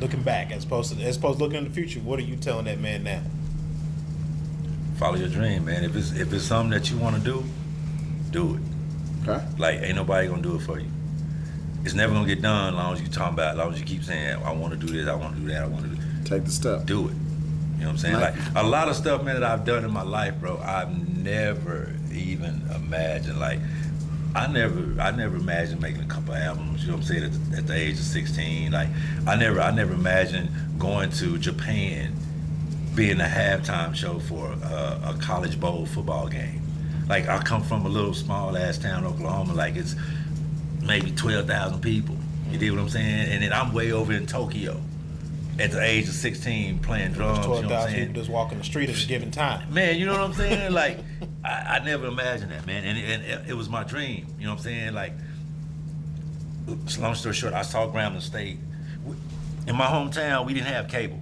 looking back as opposed to looking in the future. What are you telling that man now? Follow your dream, man. If it's something that you want to do it. Okay. Like, ain't nobody gonna do it for you. It's never gonna get done as long as you talking about, as long as you keep saying, I want to do this, I want to do that, I want to do this. Take the step. Do it. You know what I'm saying? Like- Like, a lot of stuff, man, that I've done in my life, bro, I've never even imagined. Like, I never imagined making a couple albums, you know what I'm saying, at the age of 16. Like, I never imagined going to Japan, being a halftime show for a college bowl football game. Like I come from a little small ass town, Oklahoma. Like it's maybe 12,000 people. You dig what I'm saying? And then I'm way over in Tokyo at the age of 16 playing drums. 12,000 people just walking the street at a given time. Man, you know what I'm saying? Like I never imagined that, man. And it was my dream. You know what I'm saying? Like, long story short, I saw Grambling State. In my hometown, we didn't have cable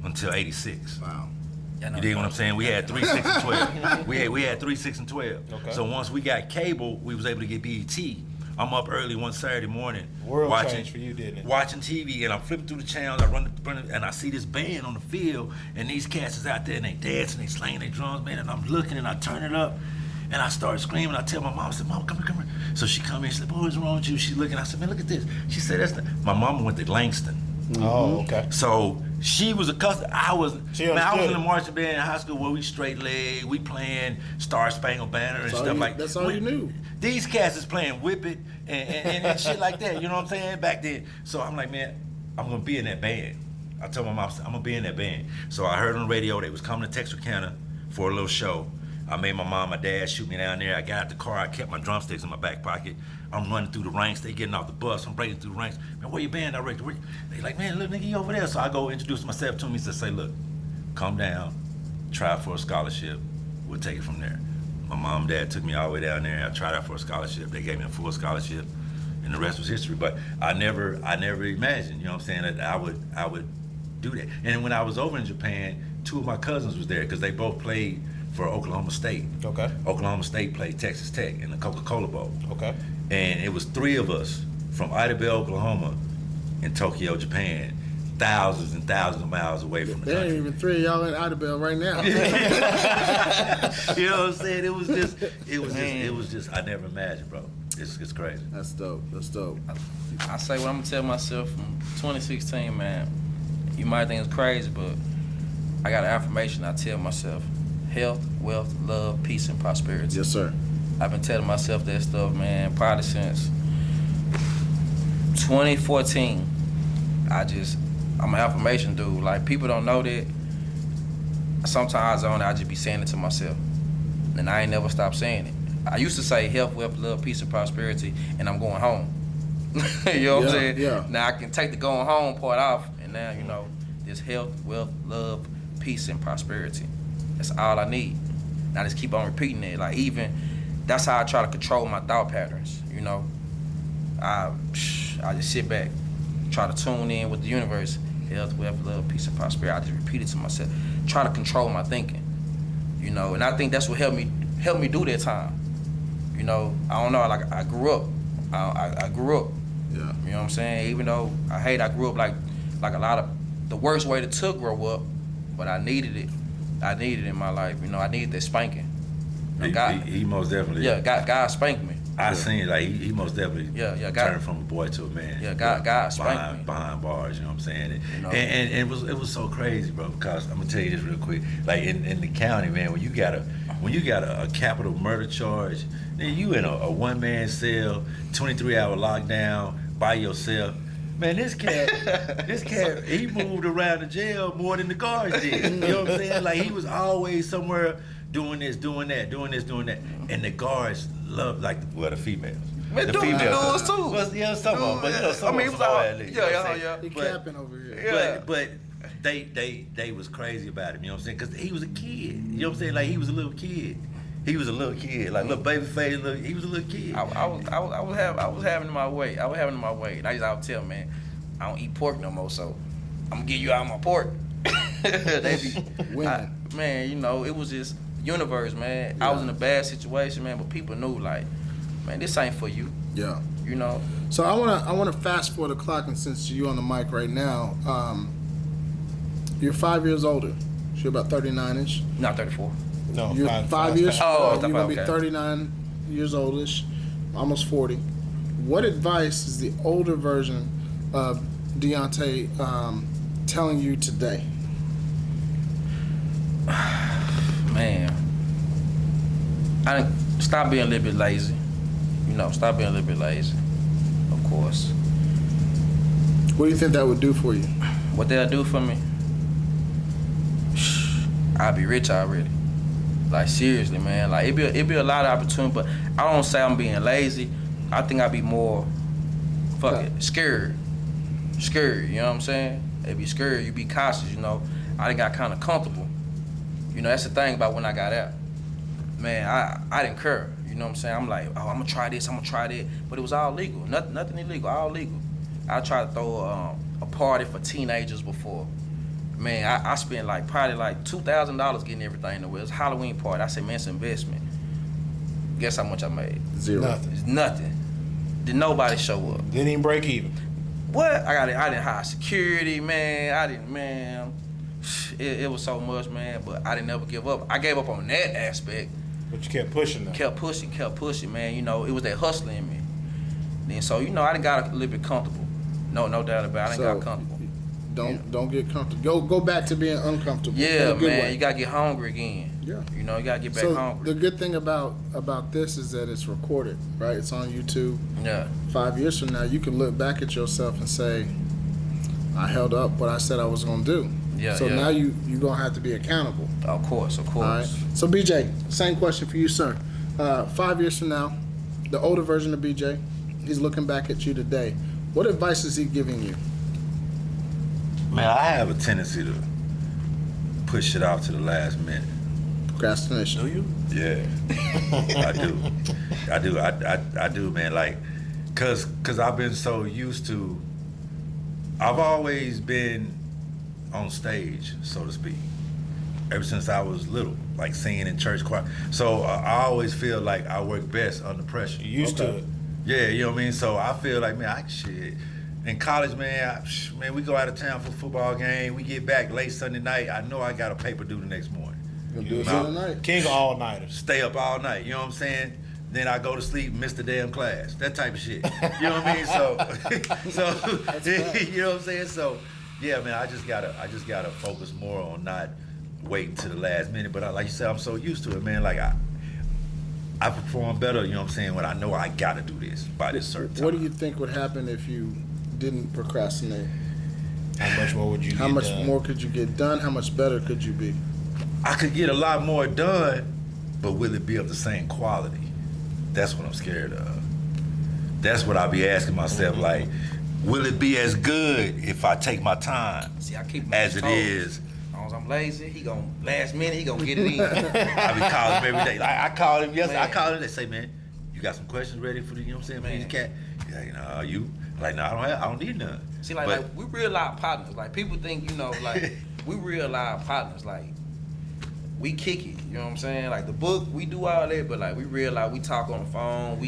until '86. Wow. You dig what I'm saying? We had 3, 6, and 12. we had 3, 6, and 12. Okay. So once we got cable, we was able to get BET. I'm up early one Saturday morning, World changed for you, didn't it? watching TV, and I'm flipping through the channels. I run and I see this band on the field, and these cats is out there, and they dancing, they slinging their drums, man. And I'm looking, and I turn it up, and I start screaming. I tell my mom, I said, "Mom, come here." So she come in, she said, "Boy, what's wrong with you?" She's looking. I said, "Man, look at this." She said, "That's not." My mama went to Langston. Oh, okay. So she was accustomed. I was in understood the it. marching band in high school where we straight leg, we playing Star Spangled Banner and stuff like that. That's all you knew. These cats is playing Whip It and shit like that. You know what I'm saying? Back then. So I'm like, man, I'm gonna be in that band. I told my mom, I'm gonna be in that band. So I heard on the radio they was coming to Texarkana for a little show. I made my mom, my dad shoot me down there. I got out the car, I kept my drumsticks in my back pocket. I'm running through the ranks, they getting off the bus, I'm breaking through the ranks. Man, where your band director? They like, man, look, nigga, you over there. So I go introduce myself to him, he said, say, look, calm down, try for a scholarship, we'll take it from there. My mom and dad took me all the way down there, I tried out for a scholarship, they gave me a full scholarship, and the rest was history. But I never imagined, you know what I'm saying, that I would do that. And when I was over in Japan, 2 of my cousins was there, because they both played for Oklahoma State. Okay. Oklahoma State played Texas Tech in the Coca-Cola Bowl. Okay. And it was 3 of us from Ida Bay, Oklahoma, in Tokyo, Japan, thousands and thousands of miles away from the There ain't country. even 3 of y'all in Idabel right now. You know what I'm saying? It was just, I never imagined, bro. It's crazy. That's dope. That's dope. I say what I'm gonna tell myself from 2016, man. You might think it's crazy, but I got an affirmation I tell myself: health, wealth, love, peace, and prosperity. Yes, sir. I've been telling myself that stuff, man, probably since 2014. I'm an affirmation dude. Like, people don't know that. Sometimes I just be saying it to myself, and I ain't never stopped saying it. I used to say health, wealth, love, peace, and prosperity, and I'm going home. You know what I'm saying? Yeah. Now I can take the going home part off, and now, you know, there's health, wealth, love, peace, and prosperity. That's all I need. And I just keep on repeating it. Like, even, that's how I try to control my thought patterns, you know? I just sit back, try to tune in with the universe. Health, wealth, love, peace, and prosperity. I just repeat it to myself. Try to control my thinking, you know? And I think that's what helped me do that time. You know, I don't know, like, I grew up. I grew up. Yeah. You know what I'm saying? Even though I grew up like a lot of the worst way to grow up, but I needed it. I needed it in my life. You know, I needed that spanking. You know, He most definitely. Yeah, God spanked me. I seen like he most definitely God, turned from a boy to a man. Yeah, God spanked me. Behind bars, you know what I'm saying? You know? And it was so crazy, bro, because I'm gonna tell you this real quick. Like in the county, man, when you got a capital murder charge, then you in a one-man cell, 23-hour lockdown by yourself. Man, this cat, he moved around the jail more than the guards did. You know what I'm saying? Like, he was always somewhere doing this, doing that, doing this, doing that. And the guards loved, like, the females. Man, The dudes females. too. Well, yeah, some of them, but you know, some I mean, of it them was all, at least. You know what I'm saying? yeah. He But- capping over here. Yeah. But they was crazy about him, you know what I'm saying? Because he was a kid. You know what I'm saying? Like, he was a little kid. He was a little kid, like little baby face. He was a little kid. I was having it my way. And I would tell, man, I don't eat pork no more, so I'm gonna give you out my pork. They be Winning. man, you know, it was just universe, man. Yeah. I was in a bad situation, man, but people knew, like, man, this ain't for you. Yeah. You know. So I wanna fast forward the clock, and since you're on the mic right now, you're 5 years older. So you're about 39ish. Not 34. No, You're 5 years. Oh, you're gonna be okay. 39 years oldish, almost 40. What advice is the older version of Dionte telling you today? Man, I didn't stop being a little bit lazy. You know, stop being a little bit lazy. Of course. What do you think that would do for you? What they'll do for me? I'll be rich already. Like seriously, man. Like it be a lot of opportunity, but I don't say I'm being lazy. I think I be more scared. Scared, you know what I'm saying? They be scared, you be cautious, you know. I done got kind of comfortable. You know, that's the thing about when I got out. Man, I didn't care. You know what I'm saying? I'm like, oh, I'm gonna try this, I'm gonna try that. But it was all legal. Nothing illegal, all legal. I tried to throw a party for teenagers before. Man, I spent probably $2,000 getting everything away. It was a Halloween party. I said, man, it's an investment. Guess how much I made? Zero. Nothing. It's nothing. Did nobody show up? Didn't even break even. What? I didn't hire security, man. It was so much, man. But I didn't ever give up. I gave up on that aspect. But you kept pushing though. Kept pushing, man. You know, it was that hustling in me. Then so, you know, I done got a little bit comfortable. No doubt about it. I done got comfortable. Don't get comfortable. Go back to being uncomfortable. Yeah, man. Way. You gotta get hungry again. Yeah. You know, you gotta get back hungry. The good thing about this is that it's recorded, right? It's on YouTube. Yeah. 5 years from now, you can look back at yourself and say, I held up what I said I was gonna do. Yeah. So now you're gonna have to be accountable. Of course. All right. So BJ, same question for you, sir. 5 years from now, the older version of BJ, he's looking back at you today. What advice is he giving you? Man, I have a tendency to push it off to the last minute. Procrastination. Do you? Yeah, I do, man. Like, cause I've been so used to. I've always been on stage, so to speak, ever since I was little, like singing in church choir. So I always feel like I work best under pressure. You used to it. Yeah, you know what I mean? So I feel like, man, in college, man, we go out of town for a football game. We get back late Sunday night. I know I got a paper due the next morning. You'll do it tonight. King of all-nighters. Stay up all night, you know what I'm saying? Then I go to sleep, miss the damn class. That type of shit. You know what I mean? So you know what I'm saying? So yeah, man, I just gotta focus more on not waiting to the last minute. But like you said, I'm so used to it, man. Like I perform better, you know what I'm saying, when I know I gotta do this by this certain time. What do you think would happen if you didn't procrastinate? How much more would you How much more could you get done? How much better could you be? I could get a lot more done, but will it be of the same quality? That's what I'm scared of. That's what I be asking myself, like, will it be as good if I take my time? See, I keep as it is? As long as I'm lazy, he gon' last minute, he gonna get it in. I be calling him every day. Like, I called him yesterday. Man. I called him. They say, man, you got some questions ready for the, you know what I'm saying, for these cat? He's like, no, you? Like, no, I don't need none. See, like we real life partners. Like people think, you know, like we real life partners. Like we kick it. You know what I'm saying? Like the book, we do all that, but like we real life. We talk on the phone.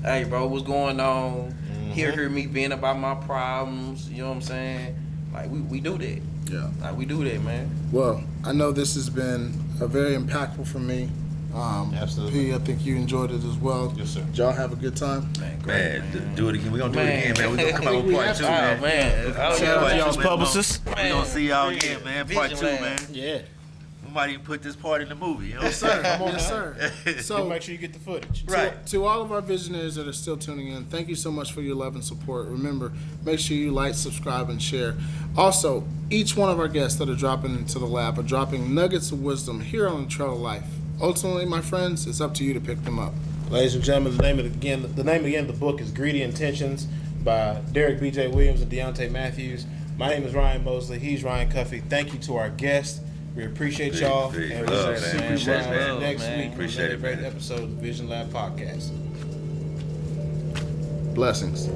Hey, bro, what's going on? Mm-hmm. Hear me being about my problems. You know what I'm saying? Like we do that. Yeah. Like we do that, man. Well, I know this has been very impactful for me. Absolutely. P, I think you enjoyed it as well. Yes, sir. Did y'all have a good time? Man, great, Man, do it again. We're gonna do it again, man. We're gonna come out with We part have two, to. man. Oh, man. Shout out to Part y'all's two, man. publicists. We're gonna see y'all again, man. Part two, Vision man. Lab. Yeah. We might even put this part in the movie, you know what I'm Yes, sir. saying? Yes, sir. So So, make sure you get the footage. Right. to all of our visionaries that are still tuning in, thank you so much for your love and support. Remember, make sure you like, subscribe, and share. Also, each one of our guests that are dropping into the lab are dropping nuggets of wisdom here on the Trail of Life. Ultimately, my friends, it's up to you to pick them up. Ladies and gentlemen, the name of the book is Greedy Intentions by Derrick B.J. Williams and Dionte Matthews. My name is Ryan Mosley. He's Ryan Cuffey. Thank you to our guests. We appreciate y'all. Big And love, we'll man. see you Appreciate it, around man. next Man. week. Appreciate Another it, great man. episode of the Vision Lab Podcast. Blessings.